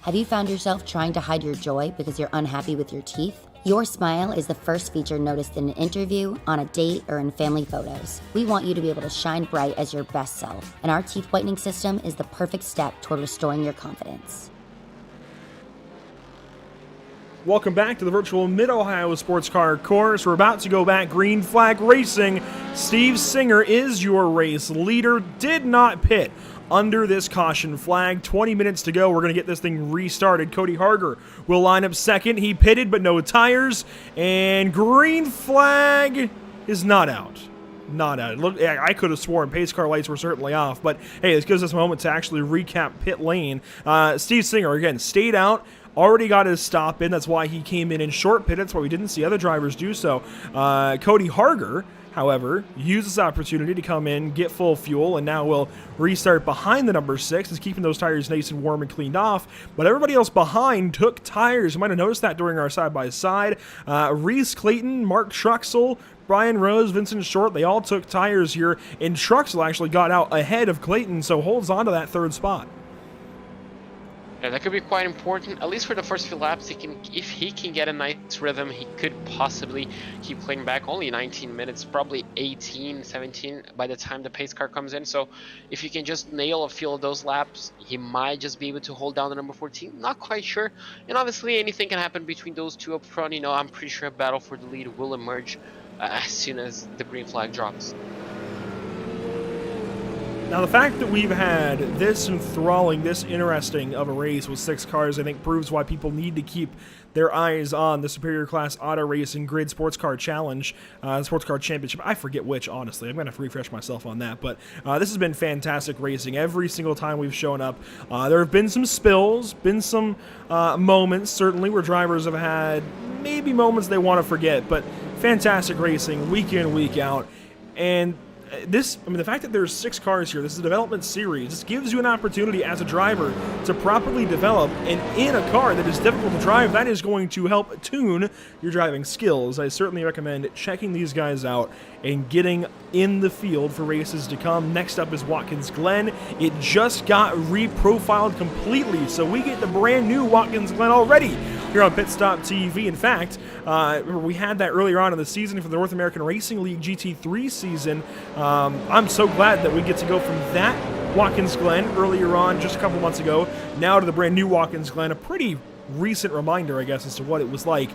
Have you found yourself trying to hide your joy because you're unhappy with your teeth? Your smile is the first feature noticed in an interview, on a date, or in family photos. We want you to be able to shine bright as your best self, and our teeth whitening system is the perfect step toward restoring your confidence. Welcome back to the virtual Mid-Ohio Sports Car Course. We're about to go back green flag racing. Steve Singer is your race leader, did not pit under this caution flag. 20 minutes to go. We're going to get this thing restarted. Cody Harger will line up second. He pitted, but no tires. And green flag is not out. Not out. Look, I could have sworn pace car lights were certainly off, but hey, this gives us a moment to actually recap pit lane. Steve Singer, again, stayed out. Already got his stop in. That's why he came in short pit. That's why we didn't see other drivers do so. Cody Harger, however, used this opportunity to come in, get full fuel, and now will restart behind the number 6. Is keeping those tires nice and warm and cleaned off. But everybody else behind took tires. You might have noticed that during our side-by-side. Reese Clayton, Mark Truxell, Brian Rose, Vincent Short, they all took tires here, and Truxell actually got out ahead of Clayton, so holds on to that third spot. Yeah, that could be quite important, at least for the first few laps. If he can get a nice rhythm, he could possibly keep Clayton back. Only 19 minutes, probably 18, 17 by the time the pace car comes in. So if you can just nail a few of those laps, he might just be able to hold down the number 14. Not quite sure. And obviously anything can happen between those two up front. You know, I'm pretty sure a battle for the lead will emerge as soon as the green flag drops. Now, the fact that we've had this enthralling, this interesting of a race with 6 cars, I think proves why people need to keep their eyes on the Superior Class Auto Racing Grid Sports Car Challenge, Sports Car Championship. I forget which, honestly. I'm going to have to refresh myself on that. But this has been fantastic racing every single time we've shown up. There have been some spills, been some moments, certainly, where drivers have had maybe moments they want to forget. But fantastic racing week in, week out. And the fact that there's 6 cars here, this is a development series, this gives you an opportunity as a driver to properly develop, and in a car that is difficult to drive, that is going to help tune your driving skills. I certainly recommend checking these guys out and getting in the field for races to come. Next up is Watkins Glen. It just got reprofiled completely, so we get the brand new Watkins Glen already here on PitStop TV. In fact, we had that earlier on in the season for the North American Racing League GT3 season. I'm so glad that we get to go from that Watkins Glen earlier on, just a couple months ago, now to the brand new Watkins Glen. A pretty recent reminder, I guess, as to what it was like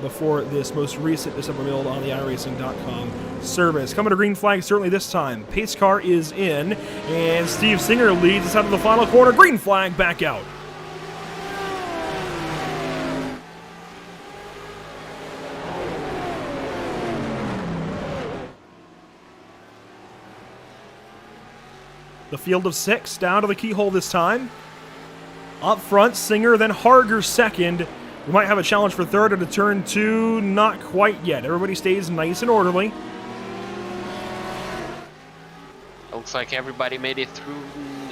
before this most recent December build on the iRacing.com service. Coming to green flag, certainly this time. Pace car is in, and Steve Singer leads us out of the final corner. Green flag back out. The field of 6 down to the keyhole this time. Up front, Singer, then Harger second. We might have a challenge for third at a turn 2. Not quite yet. Everybody stays nice and orderly. Looks like everybody made it through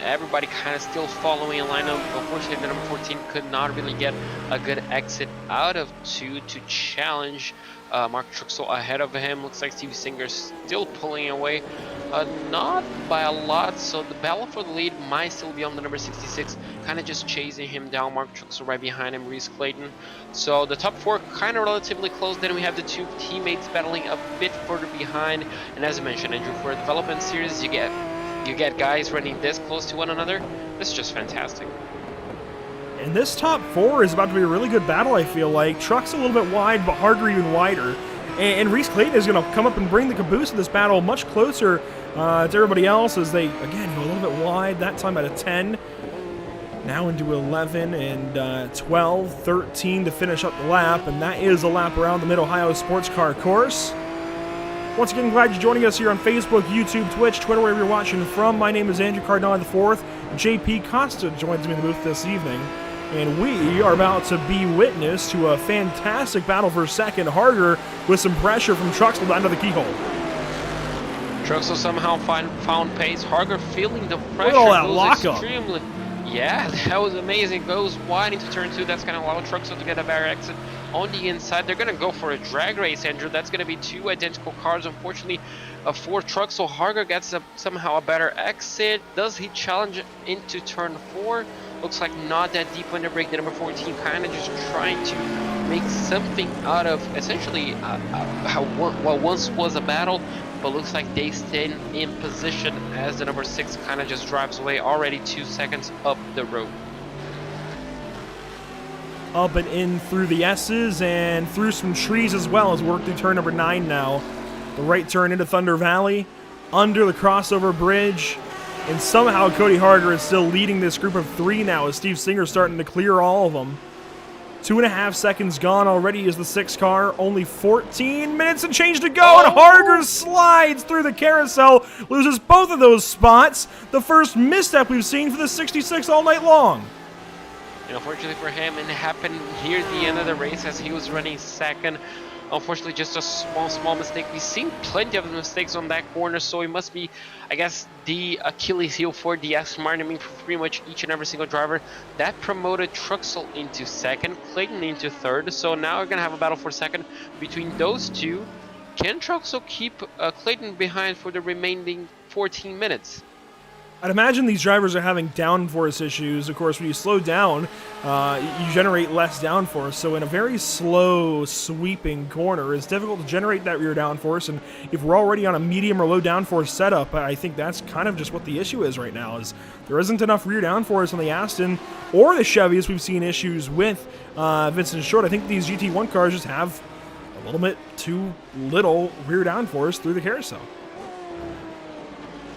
everybody kind of still following a lineup. Unfortunately, the number 14 could not really get a good exit out of 2 to challenge Mark Truxell ahead of him. Looks like Steve Singer still pulling away, not by a lot, so the battle for the lead might still be on the number 66, kind of just chasing him down. Mark Truxell right behind him, Reese Clayton. So the top 4 kind of relatively close. Then we have the 2 teammates battling a bit further behind, and as I mentioned, Andrew, for a development series, you get guys running this close to one another. This is just fantastic. And this top 4 is about to be a really good battle, I feel like. Truck's a little bit wide, but Harger even wider. And Reese Clayton is going to come up and bring the caboose of this battle much closer to everybody else as they, again, go a little bit wide, that time at a 10. Now into 11 and 12, 13 to finish up the lap. And that is a lap around the Mid-Ohio Sports Car Course. Once again, glad you're joining us here on Facebook, YouTube, Twitch, Twitter, wherever you're watching from. My name is Andrew Cardinale IV. JP Costa joins me in the booth this evening. And we are about to be witness to a fantastic battle for second. Harger with some pressure from Truxell down to the keyhole. Truxell somehow found pace. Harger feeling the pressure. Look at all that goes lockup. Extremely. Yeah, that was amazing. Goes wide into turn 2. That's going to allow Truxell to get a better exit on the inside. They're going to go for a drag race, Andrew. That's going to be 2 identical cars. Unfortunately, for Truxell, Harger gets somehow a better exit. Does he challenge into turn 4? Looks like not that deep under brake. The number 14 kind of just trying to make something out of essentially what once was a battle, but looks like they stay in position as the number 6 kind of just drives away, already 2 seconds up the road. Up and in through the S's and through some trees as well as we work through turn number 9 now. The right turn into Thunder Valley, under the crossover bridge. And somehow Cody Harger is still leading this group of 3 now as Steve Singer's starting to clear all of them. 2.5 seconds gone already is the 6 car. Only 14 minutes and change to go. And Harger slides through the carousel. Loses both of those spots. The first misstep we've seen for the 66 all night long. And unfortunately for him, it happened near the end of the race as he was running second. Unfortunately, just a small mistake. We've seen plenty of mistakes on that corner, so it must be, I guess, the Achilles heel for the Aston Martin. I mean, for pretty much each and every single driver. That promoted Truxell into second, Clayton into third. So now we're going to have a battle for second between those 2. Can Truxell keep Clayton behind for the remaining 14 minutes? I'd imagine these drivers are having downforce issues. Of course, when you slow down, you generate less downforce. So in a very slow, sweeping corner, it's difficult to generate that rear downforce. And if we're already on a medium or low downforce setup, I think that's kind of just what the issue is right now, is there isn't enough rear downforce on the Aston or the Chevy, as we've seen issues with Vincent Short. I think these GT1 cars just have a little bit too little rear downforce through the carousel.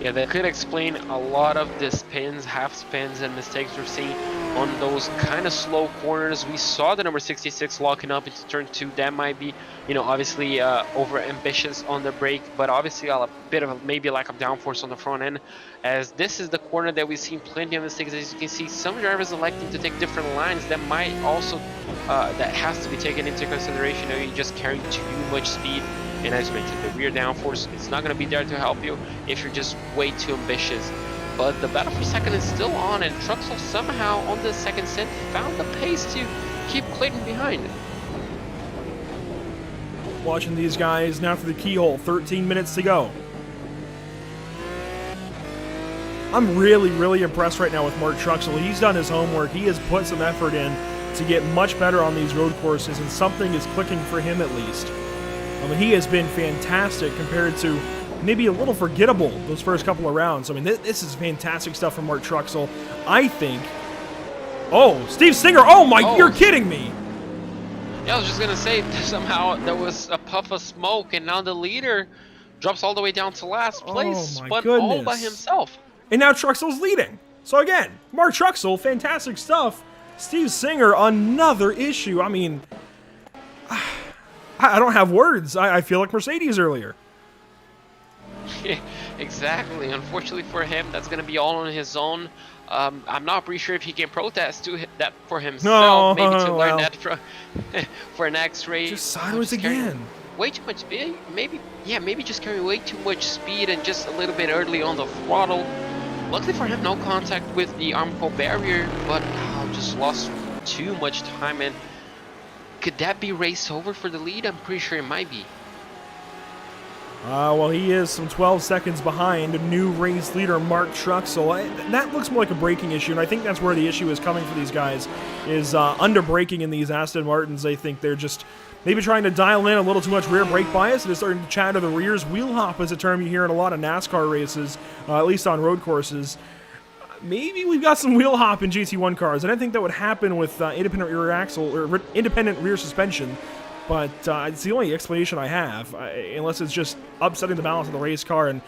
Yeah, that could explain a lot of the spins, half spins, and mistakes we're seeing on those kind of slow corners. We saw the number 66 locking up into turn 2. That might be, obviously over ambitious on the brake, but obviously a bit of maybe lack of downforce on the front end, as this is the corner that we've seen plenty of mistakes. As you can see, some drivers electing to take different lines. That might also, that has to be taken into consideration. You're just carrying too much speed. And as you mentioned, the rear downforce, it's not going to be there to help you if you're just way too ambitious. But the battle for second is still on, and Truxell somehow on the second stint found the pace to keep Clayton behind. Watching these guys now for the keyhole, 13 minutes to go. I'm really, really impressed right now with Mark Truxell. He's done his homework. He has put some effort in to get much better on these road courses, and something is clicking for him at least. I mean, he has been fantastic compared to maybe a little forgettable those first couple of rounds. I mean, this is fantastic stuff from Mark Truxell. I think... Oh, Steve Singer! Oh my, you're kidding me! Yeah, I was just going to say, somehow there was a puff of smoke, and now the leader drops all the way down to last place, but all by himself. And now Truxell's leading. So again, Mark Truxell, fantastic stuff. Steve Singer, another issue. I mean... I don't have words. I feel like Mercedes earlier. Exactly. Unfortunately for him, that's going to be all on his own. I'm not pretty sure if he can protest to that for himself. Maybe to learn that for next race. Just sideways again. Way too much speed. Maybe just carrying way too much speed and just a little bit early on the throttle. Luckily for him, no contact with the Armco barrier, but just lost too much time. And could that be race over for the lead? I'm pretty sure it might be. Well, he is some 12 seconds behind new race leader Mark Truxell. That looks more like a braking issue, and I think that's where the issue is coming for these guys, is under braking in these Aston Martins. I think they're just maybe trying to dial in a little too much rear brake bias, and it's starting to chatter the rears. Wheel hop is a term you hear in a lot of NASCAR races, at least on road courses. Maybe we've got some wheel hop in GT1 cars. I didn't think that would happen with independent rear axle or independent rear suspension. But it's the only explanation I have, unless it's just upsetting the balance of the race car and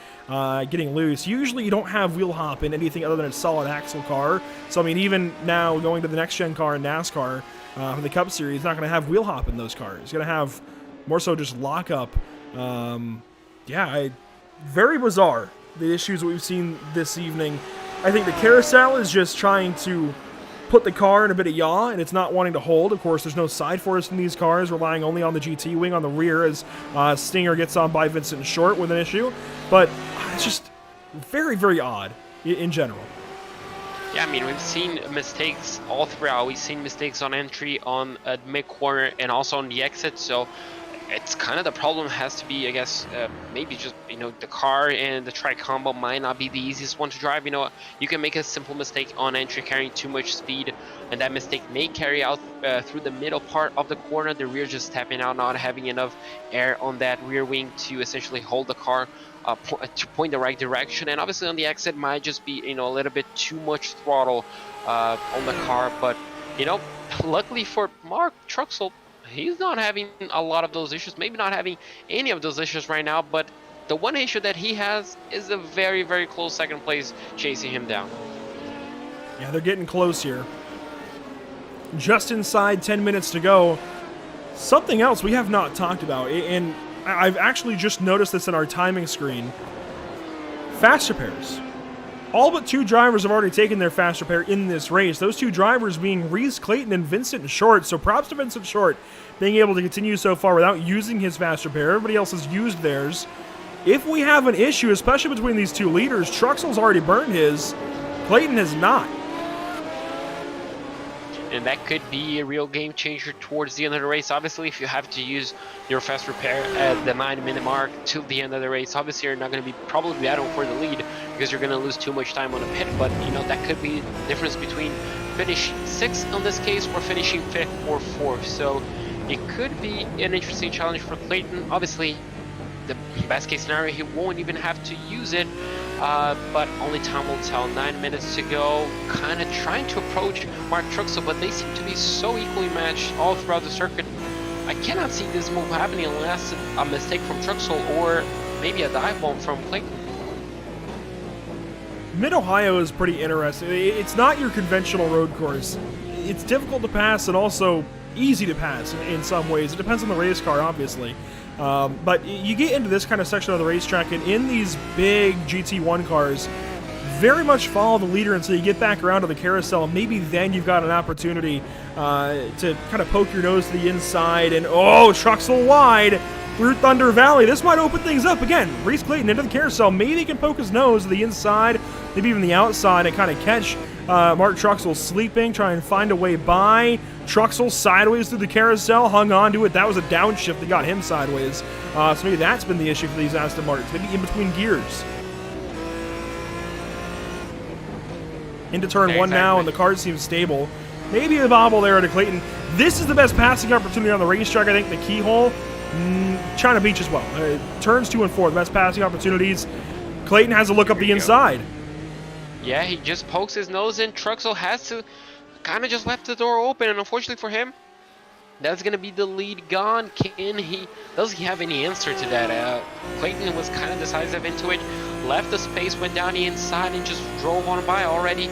getting loose. Usually you don't have wheel hop in anything other than a solid axle car. So, I mean, even now going to the next-gen car in NASCAR for the Cup Series, it's not going to have wheel hop in those cars. It's going to have more so just lockup. Very bizarre, the issues that we've seen this evening. I think the carousel is just trying to put the car in a bit of yaw, and it's not wanting to hold. Of course, there's no side force in these cars, relying only on the GT wing on the rear as Stinger gets on by Vincent Short with an issue. But it's just very, very odd in general. Yeah, I mean, we've seen mistakes all throughout. We've seen mistakes on entry, on mid-corner, and also on the exit. So it's kind of the problem has to be, I guess, maybe just, the car and the tri-combo might not be the easiest one to drive. You can make a simple mistake on entry carrying too much speed, and that mistake may carry out through the middle part of the corner, the rear just tapping out, not having enough air on that rear wing to essentially hold the car to point the right direction. And obviously on the exit might just be, a little bit too much throttle on the car. But, luckily for Mark Truxell, he's not having a lot of those issues, maybe not having any of those issues right now, but the one issue that he has is a very, very close second place chasing him down. Yeah, they're getting close here. Just inside 10 minutes to go. Something else we have not talked about, and I've actually just noticed this in our timing screen. Fast repairs. All but 2 drivers have already taken their fast repair in this race. Those 2 drivers being Reese Clayton and Vincent Short. So props to Vincent Short being able to continue so far without using his fast repair. Everybody else has used theirs. If we have an issue, especially between these 2 leaders, Truxell's already burned his. Clayton has not. And that could be a real game changer towards the end of the race. Obviously, if you have to use your fast repair at the 9-minute mark to the end of the race, obviously you're not going to be probably battling for the lead because you're going to lose too much time on the pit. But, that could be the difference between finishing 6th in this case or finishing 5th or 4th. So it could be an interesting challenge for Clayton. Obviously, the best case scenario, he won't even have to use it. But only time will tell. 9 minutes to go. Kind of trying to approach Mark Truxell, but they seem to be so equally matched all throughout the circuit. I cannot see this move happening unless a mistake from Truxell or maybe a dive bomb from Clayton. Mid-Ohio is pretty interesting. It's not your conventional road course. It's difficult to pass and also easy to pass in some ways. It depends on the race car, obviously. But you get into this kind of section of the racetrack, and in these big GT1 cars, very much follow the leader until you get back around to the carousel, and maybe then you've got an opportunity to kind of poke your nose to the inside, and Truxell wide through Thunder Valley. This might open things up again. Reese Clayton into the carousel. Maybe he can poke his nose to the inside, maybe even the outside, and kind of catch Mark Truxell sleeping, try and find a way by. Truxell sideways through the carousel, hung on to it. That was a downshift that got him sideways. So maybe that's been the issue for these Aston Martins. Maybe in between gears. Into turn 1 now, and the car seems stable. Maybe a bobble there to Clayton. This is the best passing opportunity on the racetrack. I think the keyhole. China Beach as well. Turns 2 and 4, the best passing opportunities. Clayton has to look up the inside. Yeah, he just pokes his nose in. Truxell has to kind of just left the door open, and unfortunately for him, that's going to be the lead gone. Does he have any answer to that? Clayton was kind of decisive into it, left the space, went down the inside, and just drove on by already.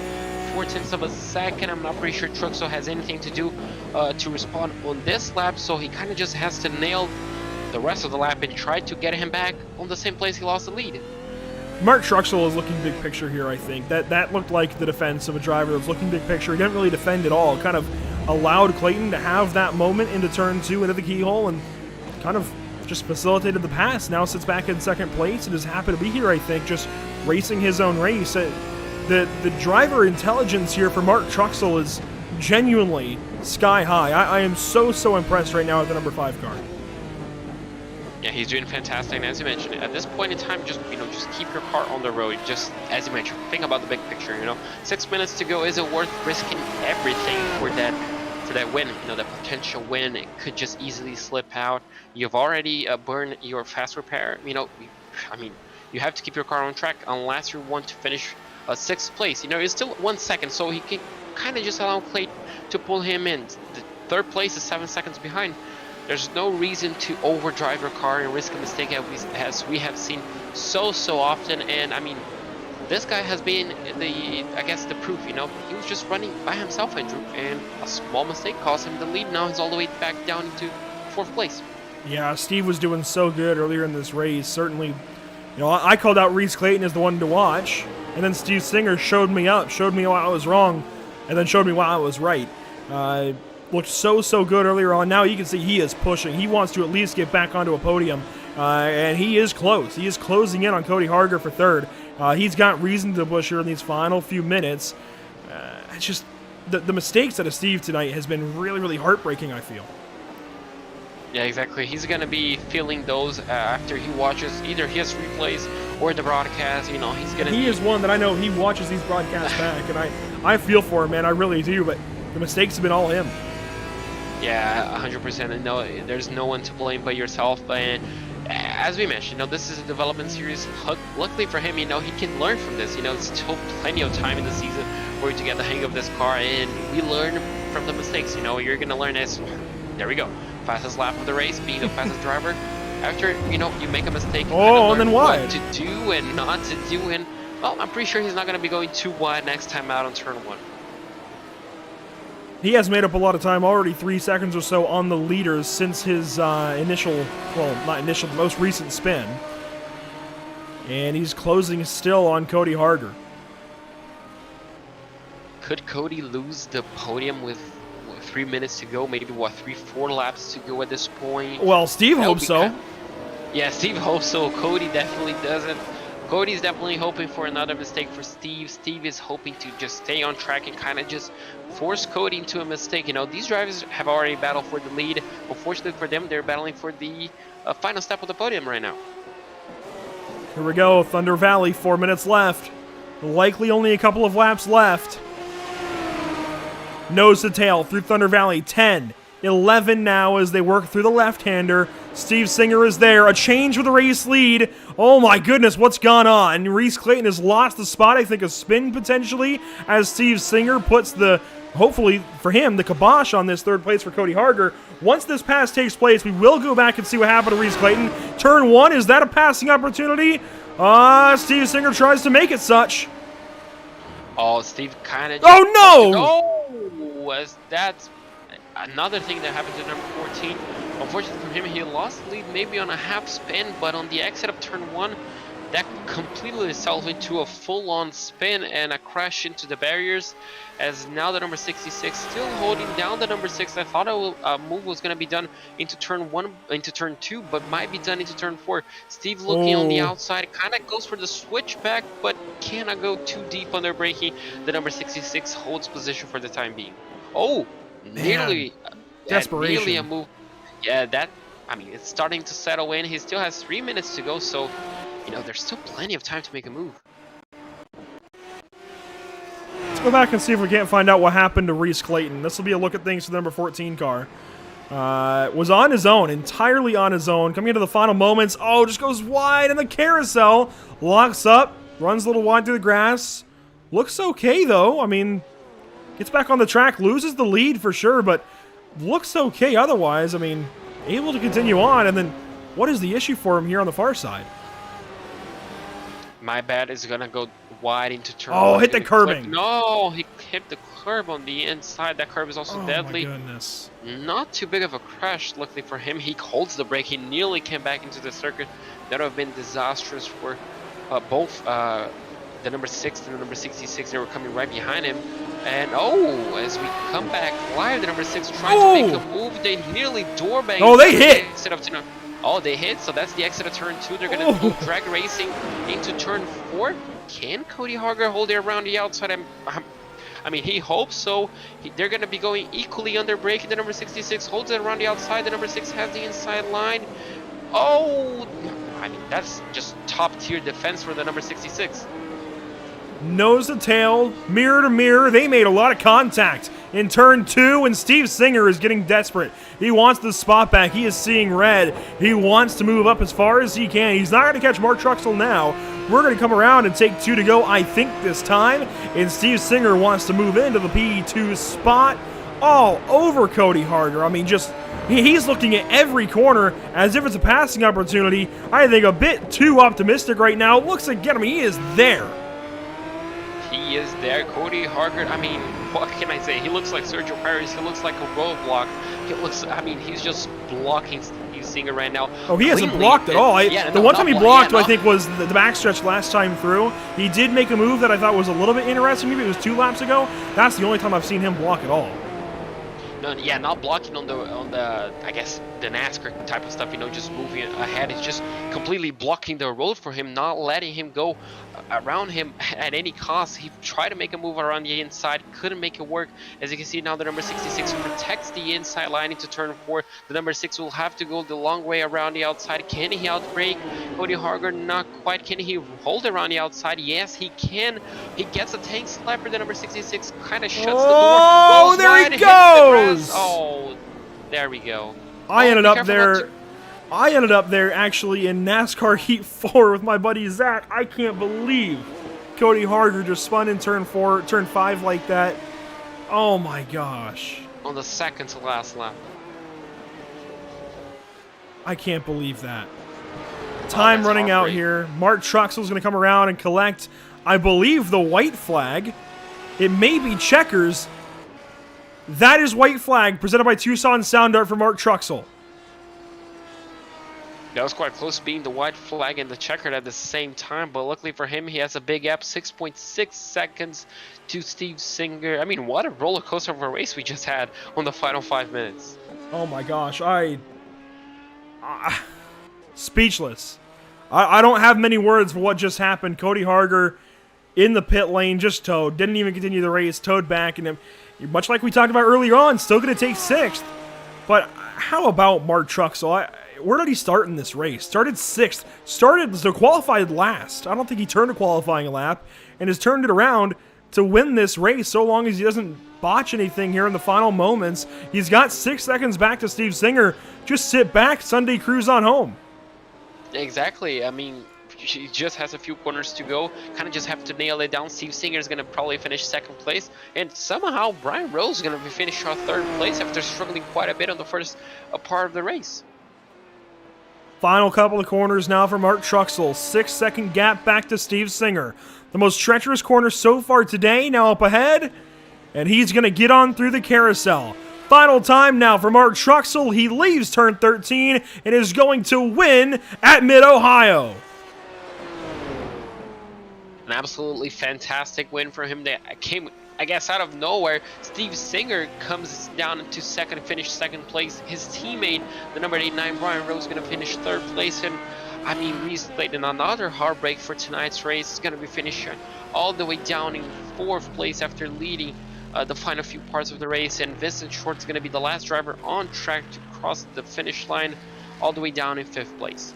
0.4 of a second. I'm not pretty sure Truxell has anything to do to respond on this lap, so he kind of just has to nail the rest of the lap and try to get him back on the same place he lost the lead. Mark Truxell is looking big picture here, I think. That looked like the defense of a driver that was looking big picture. He didn't really defend at all. Kind of allowed Clayton to have that moment into turn 2 into the keyhole and kind of just facilitated the pass. Now sits back in second place and is happy to be here, I think, just racing his own race. the driver intelligence here for Mark Truxell is genuinely sky high. I am so impressed right now with the number 5 car. Yeah, he's doing fantastic. And as you mentioned, at this point in time, just keep your car on the road. Just as you mentioned, think about the big picture. 6 minutes to go. Is it worth risking everything for that win? That potential win. It could just easily slip out. You've already burned your fast repair. I mean, you have to keep your car on track unless you want to finish 6th place. It's still 1 second, so he can kind of just allow Clay to pull him in. The 3rd place is 7 seconds behind. There's no reason to overdrive your car and risk a mistake as we have seen so often. And I mean, this guy has been the proof. He was just running by himself, Andrew, and a small mistake cost him the lead. Now he's all the way back down into 4th place. Yeah, Steve was doing so good earlier in this race. Certainly, I called out Reese Clayton as the one to watch, and then Steve Singer showed me why I was wrong, and then showed me why I was right. Looked so good earlier on. Now you can see he is pushing. He wants to at least get back onto a podium, and he is close. He is closing in on Cody Harger for 3rd. He's got reason to push here in these final few minutes. It's just the mistakes out of Steve tonight has been really heartbreaking, I feel. Yeah, exactly. He's going to be feeling those after he watches either his replays or the broadcast. He's going to He is one that I know he watches these broadcasts back, and I feel for him, man. I really do, but the mistakes have been all him. Yeah, 100%. And no, there's no one to blame but yourself. And as we mentioned, this is a development series. Luckily for him, he can learn from this. It's still plenty of time in the season for you to get the hang of this car, and we learn from the mistakes. You're going to learn as, there we go, fastest lap of the race, being the fastest driver. After, you make a mistake, you and then why? What to do and not to do. And, well, I'm pretty sure he's not going to be going too wide next time out on turn 1. He has made up a lot of time, already 3 seconds or so on the leaders since his most recent spin. And he's closing still on Cody Harger. Could Cody lose the podium with 3 minutes to go? Maybe, 3-4 laps to go at this point? Well, Steve hopes so. Yeah, Steve hopes so. Cody definitely doesn't. Cody's definitely hoping for another mistake for Steve. Steve is hoping to just stay on track and kind of just force Cody into a mistake. These drivers have already battled for the lead. Unfortunately for them, they're battling for the final step of the podium right now. Here we go, Thunder Valley, 4 minutes left. Likely only a couple of laps left. Nose to tail through Thunder Valley, 10, 11 now as they work through the left-hander. Steve Singer is there. A change with the race lead. Oh my goodness, what's gone on? Reese Clayton has lost the spot. I think a spin potentially as Steve Singer puts hopefully for him, the kibosh on this 3rd place for Cody Harger. Once this pass takes place, we will go back and see what happened to Reese Clayton. Turn 1, is that a passing opportunity? Steve Singer tries to make it such. Oh, Steve kind of... Oh no! Oh, that's another thing that happened to number 14. Unfortunately for him, he lost the lead maybe on a half spin, but on the exit of turn 1, that completely settled into a full-on spin and a crash into the barriers, as now the number 66 still holding down the number 6. I thought a move was going to be done into turn 1, into turn 2, but might be done into turn 4. Steve looking on the outside, kind of goes for the switchback, but cannot go too deep on their braking. The number 66 holds position for the time being. Oh, nearly a move. Yeah, it's starting to settle in. He still has 3 minutes to go, so there's still plenty of time to make a move. Let's go back and see if we can't find out what happened to Reese Clayton. This will be a look at things for the number 14 car. Was on his own, entirely on his own. Coming into the final moments, just goes wide in the carousel. Locks up, runs a little wide through the grass. Looks okay, though. I mean, gets back on the track, loses the lead for sure, but looks okay otherwise. I mean, able to continue on. And then what is the issue for him here on the far side? My bad is going to go wide into turn 1. Hit the curbing. No, he hit the curb on the inside. That curb is also deadly. Oh my goodness. Not too big of a crash, luckily for him. He holds the brake. He nearly came back into the circuit. That would have been disastrous for both the number 6 and the number 66. They were coming right behind him. And as we come back live, the number 6 trying to make a move. They nearly door banged. They hit. Oh, they hit, so that's the exit of turn 2. They're going to go drag racing into turn 4. Can Cody Harger hold it around the outside? I mean, he hopes so. They're going to be going equally under brake. The number 66 holds it around the outside. The number 6 has the inside line. Oh, I mean, that's just top-tier defense for the number 66. Nose to tail, mirror to mirror, they made a lot of contact in turn 2, and Steve Singer is getting desperate. He wants the spot back. He is seeing red. He wants to move up as far as he can. He's not going to catch Mark Truxell now. We're going to come around and take 2 to go, I think, this time. And Steve Singer wants to move into the P2 spot all over Cody Harger. I mean, just he's looking at every corner as if it's a passing opportunity. I think a bit too optimistic right now. Looks like, I mean, he is there. He is there. Cody Harger, I mean, what can I say? He looks like Sergio Perez. He looks like a roadblock. He looks, I mean, he's just blocking Steve Singer right now. Oh, he hasn't blocked at all. The one time he blocked, I think, was the backstretch last time through. He did make a move that I thought was a little bit interesting. Maybe it was 2 laps ago. That's the only time I've seen him block at all. No, yeah, not blocking on the I guess the NASCAR type of stuff, you know, just moving ahead. It's just completely blocking the road for him, not letting him go around him at any cost. He tried to make a move around the inside, couldn't make it work. As you can see now, the number 66 protects the inside line into turn 4. The number 6 will have to go the long way around the outside. Can he outbrake Cody Harger? Not quite. Can he hold around the outside? Yes, he can. He gets a tank slapper. The number 66 kind of shuts the door. Oh, there he goes! Oh, there we go. I ended up there actually in NASCAR Heat 4 with my buddy Zach. I can't believe Cody Harger just spun in turn 5 like that. Oh my gosh. On the second to last lap. I can't believe that. Time running out here. Mark Truxell is going to come around and collect, I believe, the white flag. It may be checkers. That is white flag presented by Tucson Sound Art for Mark Truxell. That was quite close, being the white flag and the checkered at the same time, but luckily for him, he has a big gap, 6.6 seconds to Steve Singer. I mean, what a roller coaster of a race we just had on the final 5 minutes. Oh my gosh, speechless. I don't have many words for what just happened. Cody Harger in the pit lane, just towed. Didn't even continue the race, towed back, and much like we talked about earlier on, still going to take 6th. But how about Mark Truxell? Where did he start in this race? Started 6th. Qualified last. I don't think he turned a qualifying lap and has turned it around to win this race so long as he doesn't botch anything here in the final moments. He's got 6 seconds back to Steve Singer. Just sit back, Sunday cruise on home. Exactly. I mean, he just has a few corners to go. Kind of just have to nail it down. Steve Singer is going to probably finish 2nd place. And somehow Brian Rose is going to be finished on 3rd place after struggling quite a bit on the first part of the race. Final couple of corners now for Mark Truxell. 6-second gap back to Steve Singer. The most treacherous corner so far today, now up ahead. And he's going to get on through the carousel. Final time now for Mark Truxell. He leaves turn 13 and is going to win at Mid-Ohio. An absolutely fantastic win for him that came, I guess, out of nowhere. Steve Singer comes down into 2nd, finished 2nd place. His teammate, the number 89 Brian Rose, is going to finish 3rd place. And I mean, Reese played another heartbreak for tonight's race. He's going to be finishing all the way down in 4th place after leading the final few parts of the race. And Vincent Short's going to be the last driver on track to cross the finish line, all the way down in 5th place.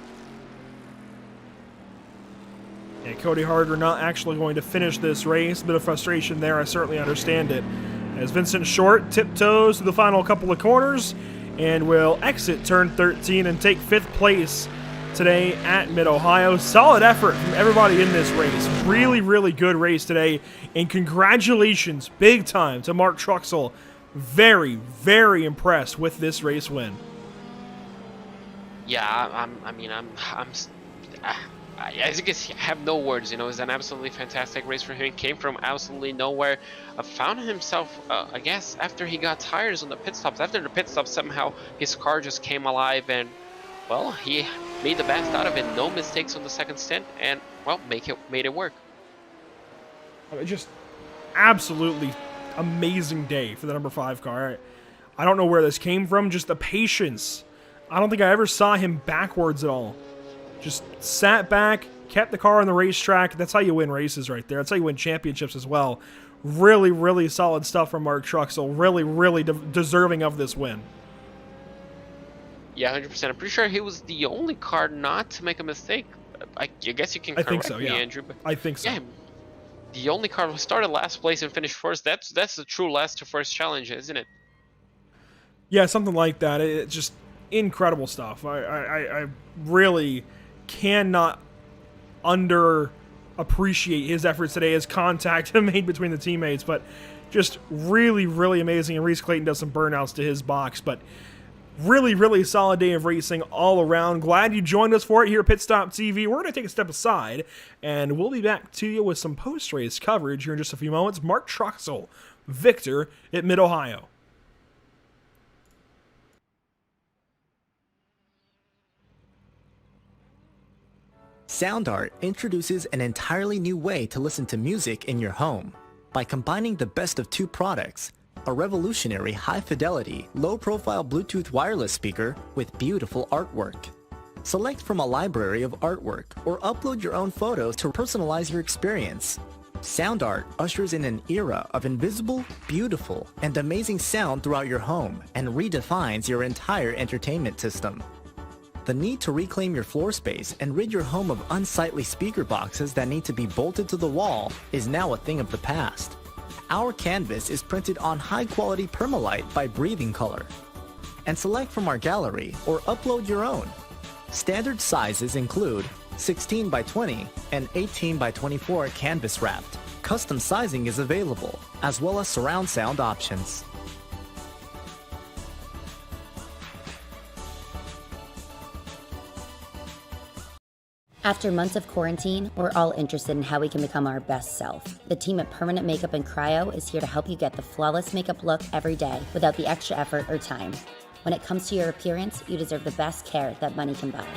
And Cody Harger not actually going to finish this race. A bit of frustration there. I certainly understand it. As Vincent Short tiptoes to the final couple of corners and will exit turn 13 and take 5th place today at Mid-Ohio. Solid effort from everybody in this race. Really, really good race today. And congratulations, big time, to Mark Truxell. Very, very impressed with this race win. Yeah, as you can see, I have no words. You know, it's an absolutely fantastic race for him. He came from absolutely nowhere. Found himself, I guess, after he got tires on the pit stops. After the pit stop, somehow his car just came alive, and well, he made the best out of it. No mistakes on the 2nd stint, and well, made it work. Just absolutely amazing day for the number 5 car. I don't know where this came from. Just the patience I don't think I ever saw him backwards at all. Just sat back, kept the car on the racetrack. That's how you win races right there. That's how you win championships as well. Really, really solid stuff from Mark Truxell. Really, really deserving of this win. Yeah, 100%. I'm pretty sure he was the only car not to make a mistake. I guess you can correct think so, me, yeah. Andrew. But I think so. yeah, the only car who started last place and finished first. That's the true last to first challenge, isn't it? Yeah, something like that. It's just incredible stuff. I really cannot underappreciate his efforts today, his contact made between the teammates, but just really, really amazing. And Reese Clayton does some burnouts to his box, but really, really solid day of racing all around. Glad you joined us for it here at PitStop TV. We're going to take a step aside, and we'll be back to you with some post-race coverage here in just a few moments. Mark Truxell, victor at Mid-Ohio. Sound Art introduces an entirely new way to listen to music in your home. By combining the best of two products, a revolutionary high-fidelity, low-profile Bluetooth wireless speaker with beautiful artwork. Select from a library of artwork or upload your own photos to personalize your experience. Sound Art ushers in an era of invisible, beautiful, and amazing sound throughout your home and redefines your entire entertainment system. The need to reclaim your floor space and rid your home of unsightly speaker boxes that need to be bolted to the wall is now a thing of the past. Our canvas is printed on high-quality permalite by Breathing Color. And select from our gallery or upload your own. Standard sizes include 16 by 20 and 18 by 24 canvas wrapped. Custom sizing is available, as well as surround sound options. After months of quarantine, we're all interested in how we can become our best self. The team at Permanent Makeup and Cryo is here to help you get the flawless makeup look every day without the extra effort or time. When it comes to your appearance, you deserve the best care that money can buy.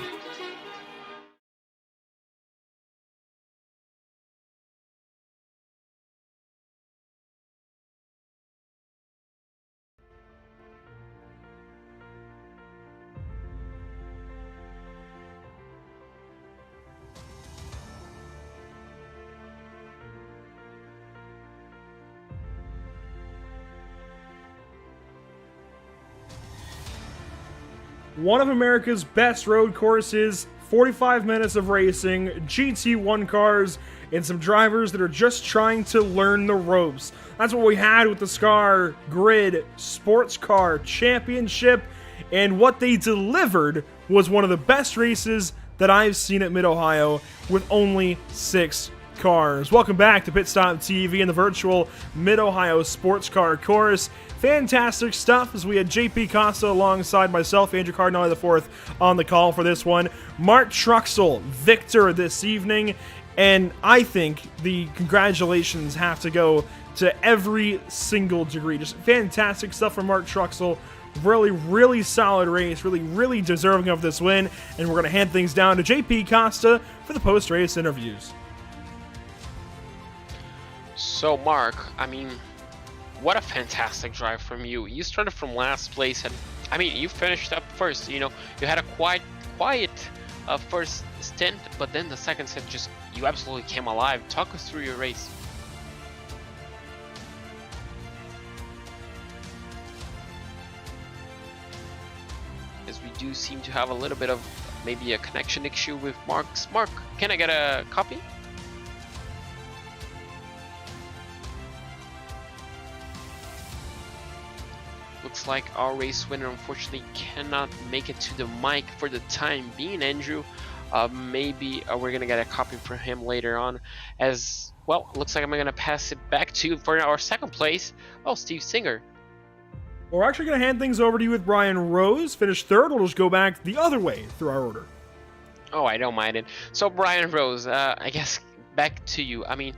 One of America's best road courses, 45 minutes of racing, GT1 cars, and some drivers that are just trying to learn the ropes. That's what we had with the SCAR Grid Sports Car Championship, and what they delivered was one of the best races that I've seen at Mid-Ohio with only 6 cars. Welcome back to PitStop TV and the virtual Mid-Ohio Sports Car Course. Fantastic stuff as we had JP Costa alongside myself, Andrew Cardinale IV, on the call for this one. Mark Truxell, victor this evening, and I think the congratulations have to go to every single degree. Just fantastic stuff from Mark Truxell. Really, really solid race, really deserving of this win, and we're going to hand things down to JP Costa for the post-race interviews. So, Mark, I mean, what a fantastic drive from you. You started from last place, and I mean, you finished up first. You know, you had a quiet first stint, but then the second stint, just you absolutely came alive. Talk us through your race. As we do seem to have a little bit of maybe a connection issue with Mark's. Mark, can I get a copy? Looks like our race winner unfortunately cannot make it to the mic for the time being, Andrew. Maybe we're gonna get a copy from him later on. As well, looks like I'm gonna pass it back to you for our second place. Oh, Steve Singer. We're actually going to hand things over to you with Brian Rose. Finished third. We'll just go back the other way through our order. Oh, I don't mind it. So, Brian Rose, I guess back to you. I mean,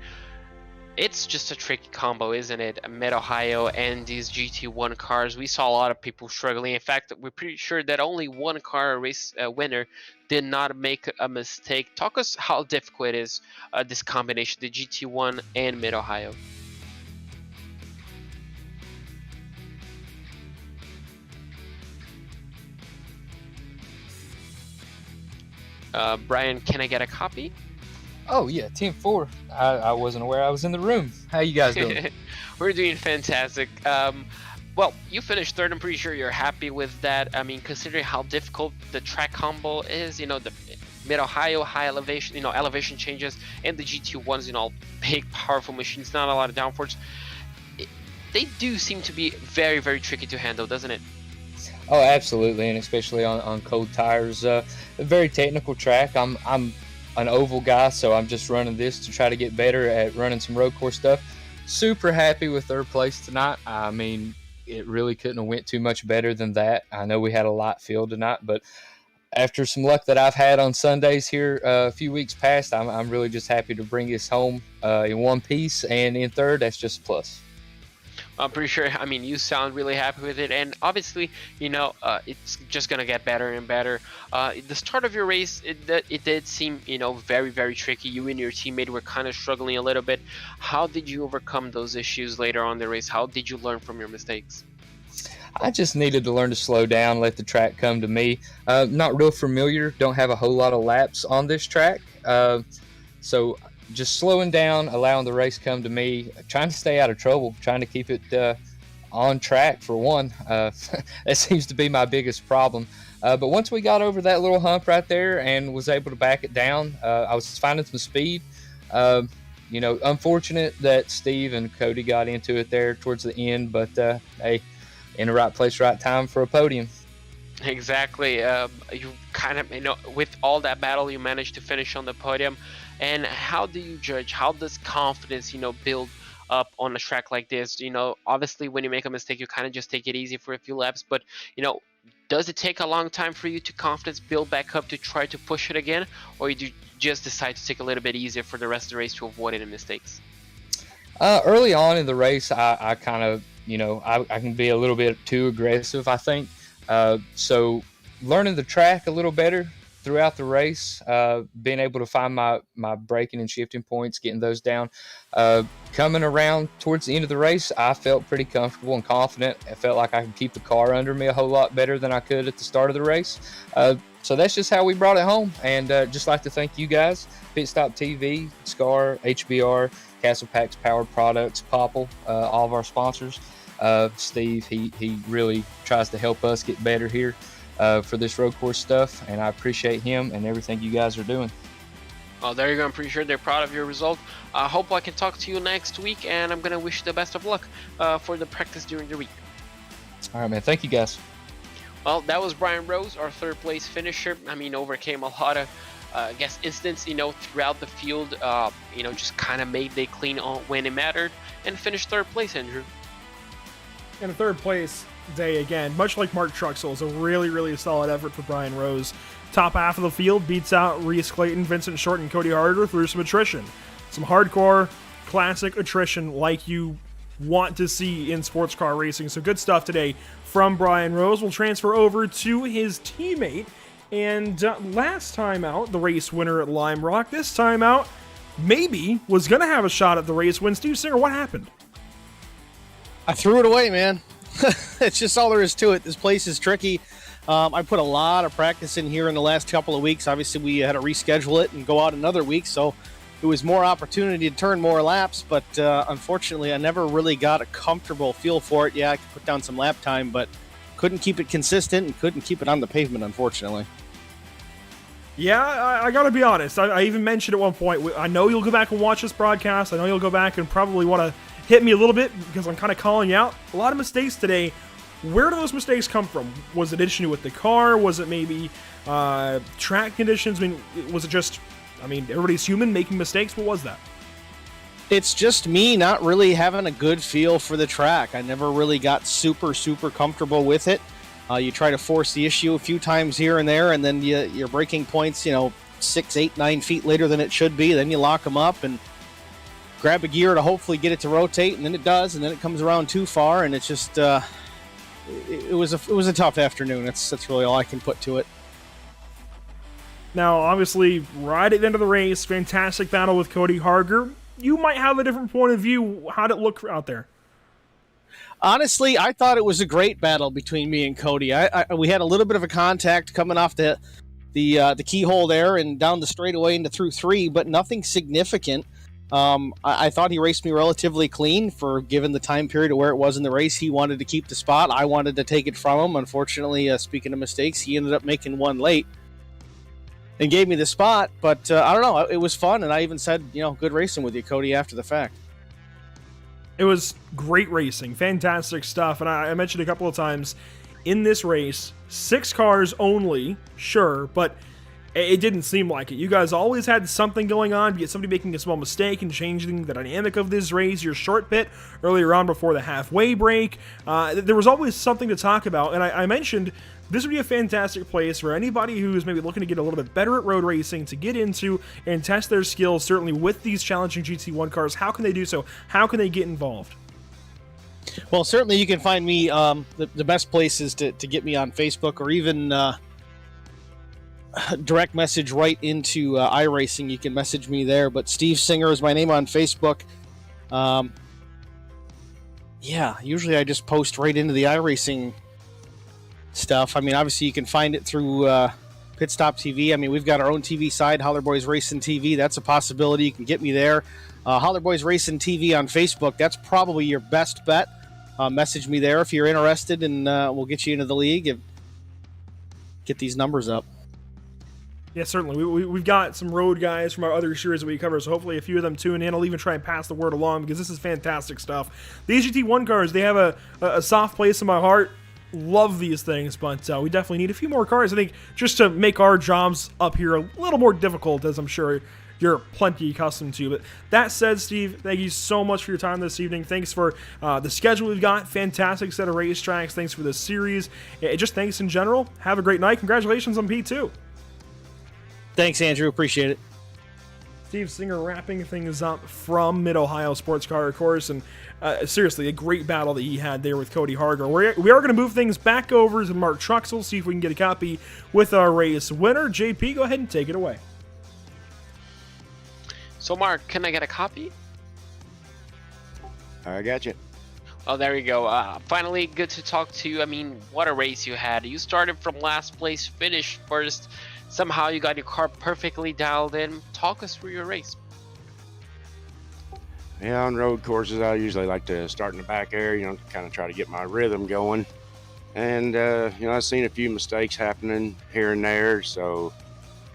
it's just a tricky combo, isn't it? Mid-Ohio and these GT1 cars. We saw a lot of people struggling. In fact, we're pretty sure that only one car race winner did not make a mistake. Talk us how difficult it is, this combination, the GT1 and Mid-Ohio. Brian, can I get a copy? Oh yeah, Team 4. I wasn't aware I was in the room. How you guys doing? We're doing fantastic. Well, you finished third. I'm pretty sure you're happy with that. I mean, considering how difficult the track combo is, the Mid-Ohio high elevation, elevation changes, and the GT ones, big, powerful machines, not a lot of downforce. They do seem to be very, very tricky to handle, doesn't it? Oh, absolutely, and especially on cold tires. A very technical track. I'm an oval guy, so I'm just running this to try to get better at running some road course stuff. Super happy with third place tonight. I mean, it really couldn't have went too much better than that. I know we had a light field tonight, but after some luck that I've had on Sundays here a few weeks past, I'm really just happy to bring this home in one piece, and in third, that's just a plus. I'm pretty sure, you sound really happy with it, and obviously, it's just going to get better and better. The start of your race, it did seem, very, very tricky. You and your teammate were kind of struggling a little bit. How did you overcome those issues later on in the race? How did you learn from your mistakes? I just needed to learn to slow down, let the track come to me. Not real familiar, don't have a whole lot of laps on this track. So just slowing down, allowing the race come to me, trying to stay out of trouble, trying to keep it on track for one. That seems to be my biggest problem. But once we got over that little hump right there and was able to back it down, I was finding some speed. Unfortunate that Steve and Cody got into it there towards the end, but hey, in the right place, right time for a podium. Exactly. You kind of, with all that battle, you managed to finish on the podium. And how do you judge? How does confidence, build up on a track like this? Obviously, when you make a mistake, you kind of just take it easy for a few laps. But, does it take a long time for you to confidence build back up to try to push it again? Or do you just decide to take a little bit easier for the rest of the race to avoid any mistakes? Early on in the race, I kind of, I can be a little bit too aggressive, I think. So learning the track a little better throughout the race, being able to find my braking and shifting points, getting those down. Coming around towards the end of the race, I felt pretty comfortable and confident. I felt like I could keep the car under me a whole lot better than I could at the start of the race. So that's just how we brought it home. And just like to thank you guys, PitStop TV, SCAR, HBR, Castle Packs Powered Products, Popple, all of our sponsors. Steve, he really tries to help us get better here for this road course stuff, and I appreciate him and everything you guys are doing. Well, there you go. I'm pretty sure they're proud of your result. I hope I can talk to you next week, and I'm going to wish you the best of luck for the practice during the week. All right, man. Thank you, guys. Well, that was Brian Rose, our third place finisher. Overcame a lot of instance, throughout the field, just kind of made it clean on when it mattered, and finished third place, Andrew. In a third place day again, much like Mark Truxell, is a really, really solid effort for Brian Rose. Top half of the field beats out Reese Clayton, Vincent Short, and Cody Harder through some attrition. Some hardcore, classic attrition like you want to see in sports car racing. So good stuff today from Brian Rose. We'll transfer over to his teammate. And last time out, the race winner at Lime Rock. This time out, maybe was going to have a shot at the race win. Steve Singer, what happened? I threw it away, man. It's just all there is to it. This place is tricky. I put a lot of practice in here in the last couple of weeks. Obviously, we had to reschedule it and go out another week, so it was more opportunity to turn more laps, but unfortunately, I never really got a comfortable feel for it. Yeah, I could put down some lap time, but couldn't keep it consistent and couldn't keep it on the pavement, unfortunately. Yeah, I gotta be honest. I even mentioned at one point, I know you'll go back and watch this broadcast. I know you'll go back and probably want to hit me a little bit because I'm kind of calling you out. A lot of mistakes today. Where do those mistakes come from? Was it an issue with the car? Was it maybe track conditions? Was it just, everybody's human making mistakes? What was that? It's just me not really having a good feel for the track. I never really got super comfortable with it. You try to force the issue a few times here and there, and then your braking points, 6, 8, 9 feet later than it should be. Then you lock them up and grab a gear to hopefully get it to rotate, and then it does, and then it comes around too far, and it's just it was a tough afternoon. That's really all I can put to it. Now, obviously, right at the end of the race, fantastic battle with Cody Harger. You might have a different point of view. How'd it look out there? Honestly, I thought it was a great battle between me and Cody. We had a little bit of a contact coming off the the keyhole there and down the straightaway into through 3, but nothing significant. I thought he raced me relatively clean for given the time period of where it was in the race. He wanted to keep the spot. I wanted to take it from him. Unfortunately, speaking of mistakes, he ended up making one late and gave me the spot. But I don't know. It was fun, and I even said, good racing with you, Cody, after the fact. It was great racing, fantastic stuff, and I mentioned a couple of times in this race, 6 cars only, sure, but it didn't seem like it. You guys always had something going on, be it somebody making a small mistake and changing the dynamic of this race, your short pit earlier on before the halfway break. There was always something to talk about, and I mentioned this would be a fantastic place for anybody who's maybe looking to get a little bit better at road racing to get into and test their skills, certainly with these challenging GT1 cars. How can they do so? How can they get involved? Well, certainly you can find me, the best place is to get me on Facebook or even direct message right into iRacing. You can message me there, but Steve Singer is my name on Facebook. Usually I just post right into the iRacing stuff. I mean, obviously you can find it through PitStop TV. I mean, we've got our own TV side, Holler Boys Racing TV. That's a possibility. You can get me there. Holler Boys Racing TV on Facebook. That's probably your best bet. Message me there if you're interested, and we'll get you into the league and get these numbers up. Yeah, certainly. We've got some road guys from our other series that we cover, so hopefully a few of them tune in. I'll even try and pass the word along because this is fantastic stuff. These GT1 cars, they have a soft place in my heart. Love these things, but we definitely need a few more cars, I think, just to make our jobs up here a little more difficult, as I'm sure you're plenty accustomed to. But that said, Steve, thank you so much for your time this evening. Thanks for the schedule we've got. Fantastic set of racetracks. Thanks for this series. Just thanks in general. Have a great night. Congratulations on P2. Thanks, Andrew. Appreciate it. Steve Singer wrapping things up from Mid-Ohio Sports Car, of course, and seriously, a great battle that he had there with Cody Harger. We are going to move things back over to Mark Truxell, see if we can get a copy with our race winner. JP, go ahead and take it away. So, Mark, can I get a copy? I got you. Oh, there you go. Finally, good to talk to you. I mean, what a race you had. You started from last place, finished first. Somehow you got your car perfectly dialed in. Talk us through your race. Yeah, on road courses, I usually like to start in the back area, kind of try to get my rhythm going. And, I've seen a few mistakes happening here and there, so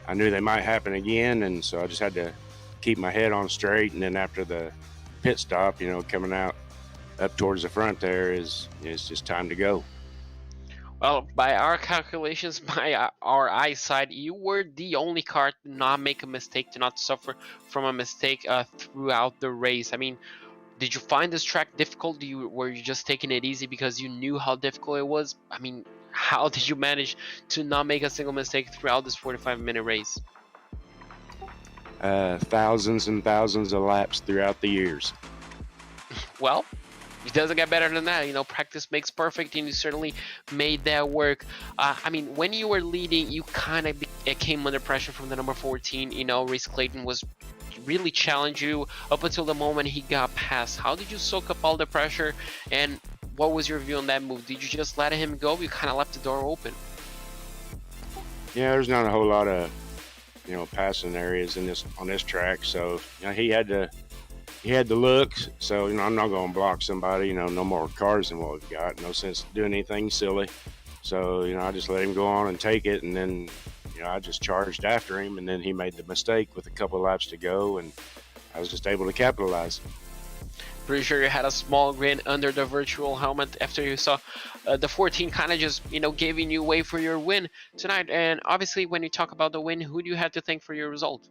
I knew they might happen again. And so I just had to keep my head on straight. And then after the pit stop, coming out up towards the front there is just time to go. Well, by our calculations, by our eyesight, you were the only car to not make a mistake, to not suffer from a mistake throughout the race. I mean, did you find this track difficult? Were you just taking it easy because you knew how difficult it was? I mean, how did you manage to not make a single mistake throughout this 45-minute race? Thousands and thousands of laps throughout the years. Well, it doesn't get better than that. Practice makes perfect, and you certainly made that work. I mean, when you were leading, you kind of came under pressure from the number 14. Reese Clayton was really challenged you up until the moment he got past. How did you soak up all the pressure, and what was your view on that move? Did you just let him go? You kind of left the door open. Yeah, there's not a whole lot of, passing areas on this track, so he had the looks, so I'm not going to block somebody. No more cars than what we've got. No sense doing anything silly. So I just let him go on and take it, and then I just charged after him, and then he made the mistake with a couple of laps to go, and I was just able to capitalize. Pretty sure you had a small grin under the virtual helmet after you saw the 14 kind of just giving you way for your win tonight. And obviously, when you talk about the win, who do you have to thank for your result?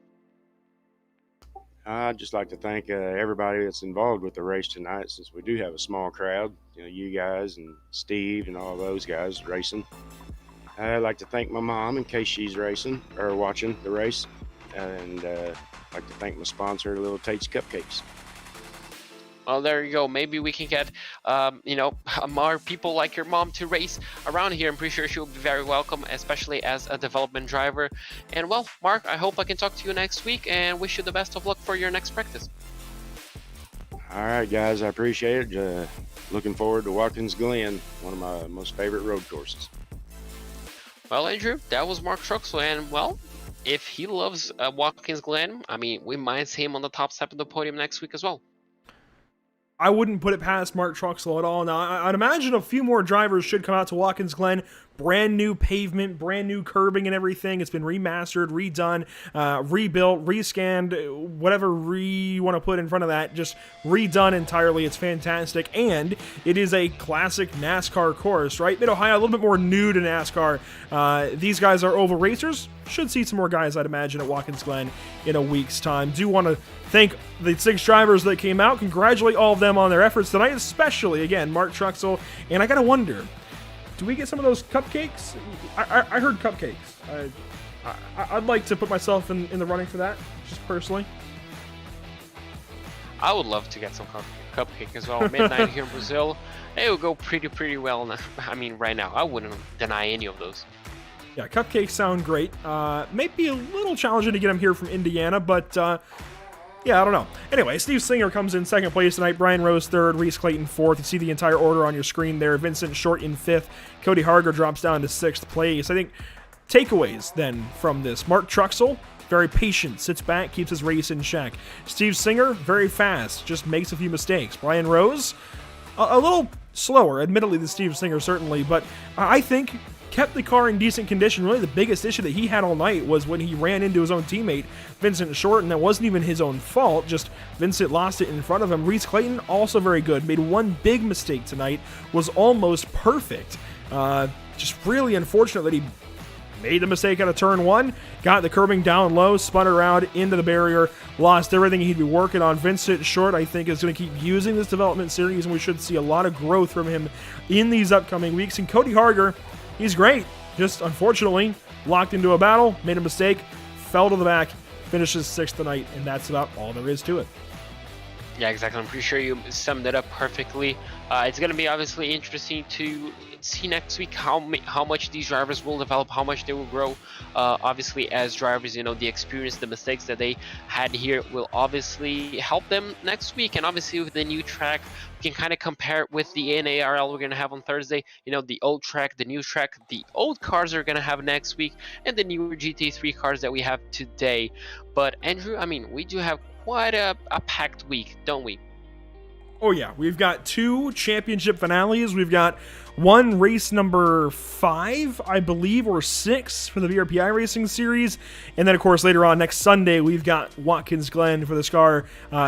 I'd just like to thank everybody that's involved with the race tonight, since we do have a small crowd. You guys and Steve and all those guys racing. I'd like to thank my mom in case she's racing or watching the race. And I'd like to thank my sponsor, Little Tate's Cupcakes. Well, there you go. Maybe we can get, more people like your mom to race around here. I'm pretty sure she'll be very welcome, especially as a development driver. And, well, Mark, I hope I can talk to you next week and wish you the best of luck for your next practice. All right, guys, I appreciate it. Looking forward to Watkins Glen, one of my most favorite road courses. Well, Andrew, that was Mark Truxell, and well, if he loves Watkins Glen, I mean, we might see him on the top step of the podium next week as well. I wouldn't put it past Mark Truxell at all. Now, I'd imagine a few more drivers should come out to Watkins Glen. Brand new pavement, brand new curbing and everything. It's been remastered, redone, rebuilt, rescanned, whatever you want to put in front of that, just redone entirely. It's fantastic, and it is a classic NASCAR course, right? Mid-Ohio, a little bit more new to NASCAR. These guys are oval racers. Should see some more guys, I'd imagine, at Watkins Glen in a week's time. Do want to thank the 6 drivers that came out. Congratulate all of them on their efforts tonight, especially, again, Mark Truxell. And I got to wonder, do we get some of those cupcakes? I heard cupcakes. I'd like to put myself in the running for that, just personally. I would love to get some cupcake as well. Midnight here in Brazil, it would go pretty well. I mean, right now, I wouldn't deny any of those. Yeah, cupcakes sound great. Maybe a little challenging to get them here from Indiana, but yeah, I don't know. Anyway, Steve Singer comes in second place tonight. Brian Rose third. Reese Clayton fourth. You see the entire order on your screen there. Vincent Short in fifth. Cody Harger drops down to sixth place. I think takeaways then from this: Mark Truxell, very patient, sits back, keeps his race in check. Steve Singer, very fast, just makes a few mistakes. Brian Rose, a little slower, admittedly, than Steve Singer certainly, but I think kept the car in decent condition. Really, the biggest issue that he had all night was when he ran into his own teammate, Vincent Short, and that wasn't even his own fault. Just Vincent lost it in front of him. Reese Clayton, also very good. Made one big mistake tonight. Was almost perfect. Just really unfortunate that he made the mistake out of turn one, got the curbing down low, spun around into the barrier, lost everything he'd be working on. Vincent Short, I think, is going to keep using this development series, and we should see a lot of growth from him in these upcoming weeks. And Cody Harger, he's great. Just unfortunately locked into a battle, made a mistake, fell to the back, finishes sixth tonight, and that's about all there is to it. Yeah, exactly. I'm pretty sure you summed it up perfectly. It's going to be obviously interesting to see next week how much these drivers will develop, how much they will grow. Obviously, as drivers, you know, the experience, the mistakes that they had here will obviously help them next week. And obviously, with the new track, we can kind of compare it with the NARL we're going to have on Thursday. You know, the old track, the new track, the old cars are going to have next week, and the newer GT3 cars that we have today. But Andrew, I mean, we do have quite a packed week, don't we? Oh yeah, we've got 2 championship finales. We've got one race number 5, I believe, or 6 for the VRPI Racing Series. And then, of course, later on next Sunday, we've got Watkins Glen for the SCAR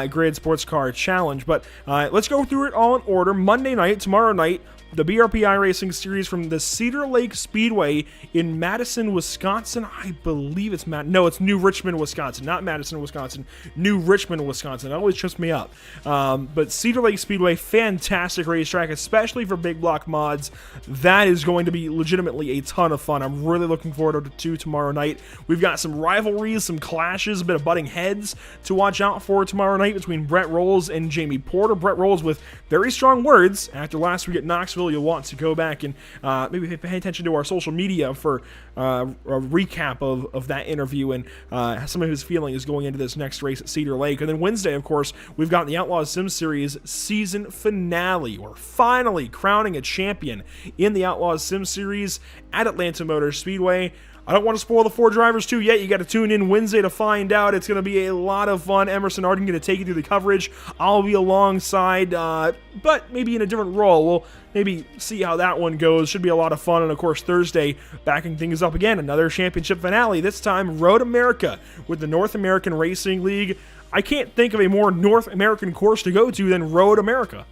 Grid Sports Car Challenge. But let's go through it all in order. Monday night, tomorrow night, the BRPI Racing Series from the Cedar Lake Speedway in Madison, Wisconsin. I believe it's it's New Richmond, Wisconsin, not Madison, Wisconsin. New Richmond, Wisconsin. That always trips me up. But Cedar Lake Speedway, fantastic racetrack, especially for big block mods. That is going to be legitimately a ton of fun. I'm really looking forward to tomorrow night. We've got some rivalries, some clashes, a bit of butting heads to watch out for tomorrow night between Brett Rolls and Jamie Porter. Brett Rolls with very strong words after last week at Knoxville. You'll want to go back and maybe pay attention to our social media for a recap of that interview and some of his feelings going into this next race at Cedar Lake. And then Wednesday, of course, we've got the Outlaws Sim Series season finale. We're finally crowning a champion in the Outlaws Sim Series at Atlanta Motor Speedway. I don't want to spoil the 4 drivers too yet. You got to tune in Wednesday to find out. It's going to be a lot of fun. Emerson Arden going to take you through the coverage. I'll be alongside, but maybe in a different role. We'll maybe see how that one goes. Should be a lot of fun. And of course, Thursday, backing things up again, another championship finale. This time, Road America with the North American Racing League. I can't think of a more North American course to go to than Road America.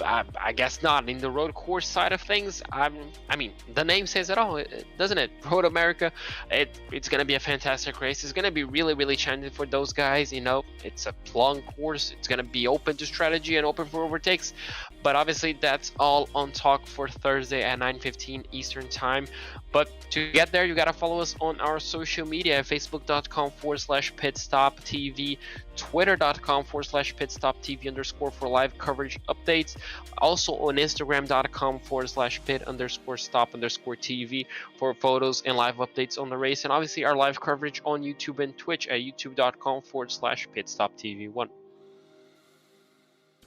I guess not. In the road course side of things, I mean, the name says it all, doesn't it? Road America, it's going to be a fantastic race. It's going to be really challenging for those guys. You know, it's a long course. It's going to be open to strategy and open for overtakes. But obviously, that's all on talk for Thursday at 9:15 Eastern Time. But to get there, you got to follow us on our social media, facebook.com/PitStop TV, twitter.com/PitStop TV_ for live coverage updates. Also on Instagram.com/pit_stop_TV for photos and live updates on the race. And obviously our live coverage on YouTube and Twitch at youtube.com/PitStop TV1.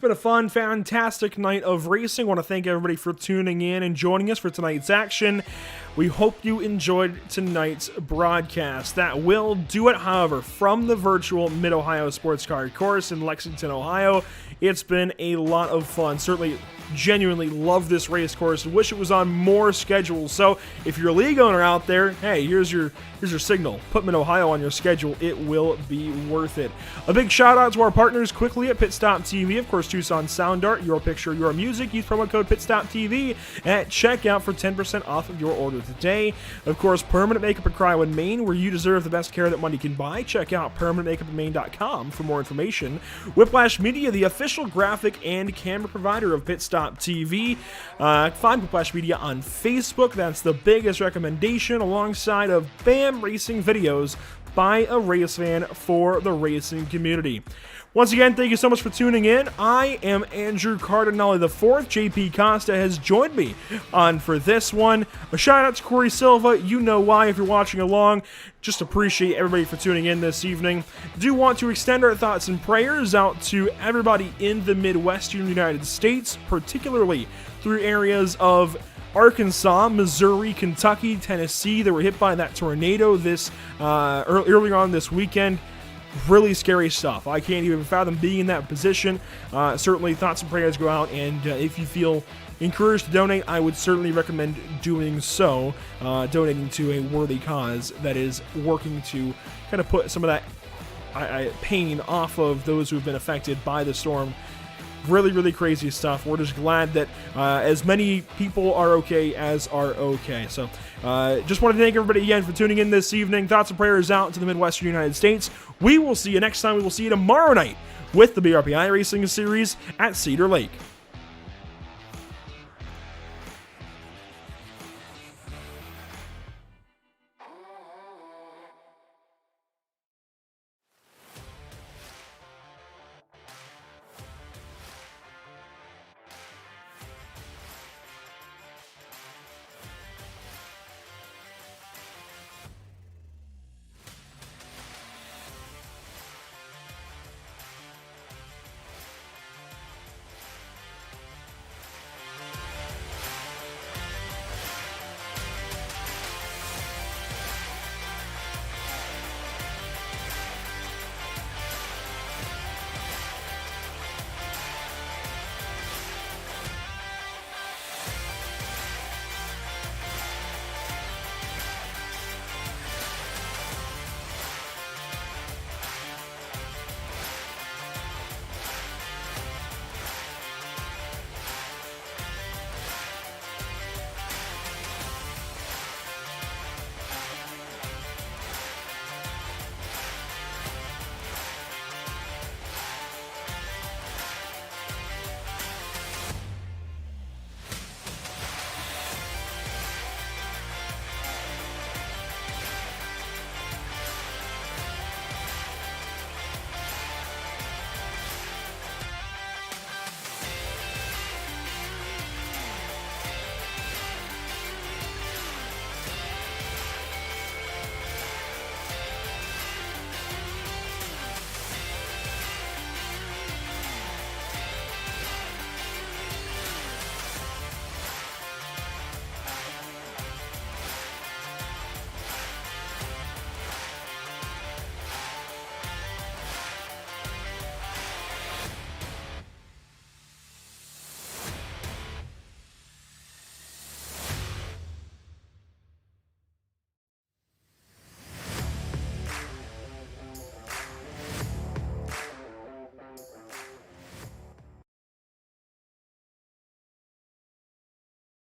been a fun, fantastic night of racing. I want to thank everybody for tuning in and joining us for tonight's action. We hope you enjoyed tonight's broadcast. That will do it, however, from the virtual Mid-Ohio Sports Car Course in Lexington, Ohio. It's been a lot of fun. Certainly, genuinely love this race course and wish it was on more schedules. So if you're a league owner out there, hey, here's your signal. Put Mid-Ohio on your schedule. It will be worth it. A big shout out to our partners quickly at PitStop TV. Of course, Tucson Sound Art, your picture, your music. Use promo code PitStop TV at checkout for 10% off of your order today. Of course, Permanent Makeup in Cryowood, Maine, where you deserve the best care that money can buy. Check out permanentmakeupinmaine.com for more information. Whiplash Media, the official graphic and camera provider of PitStop TV. Find Whiplash Media on Facebook. That's the biggest recommendation, alongside of BAM Racing videos by a race fan for the racing community. Once again, thank you so much for tuning in. I am Andrew Cardinale IV. JP Costa has joined me on for this one. A shout out to Corey Silva. You know why if you're watching along. Just appreciate everybody for tuning in this evening. Do want to extend our thoughts and prayers out to everybody in the Midwestern United States, particularly through areas of Arkansas, Missouri, Kentucky, Tennessee that were hit by that tornado this earlier on this weekend. Really scary stuff. I can't even fathom being in that position. Certainly thoughts and prayers go out, and if you feel encouraged to donate, I would certainly recommend doing so, donating to a worthy cause that is working to kind of put some of that pain off of those who have been affected by the storm. Really, really crazy stuff. We're just glad that as many people are okay as are okay. So just want to thank everybody again for tuning in this evening. Thoughts and prayers out to the Midwestern United States. We will see you next time. We will see you tomorrow night with the BRPI Racing Series at Cedar Lake.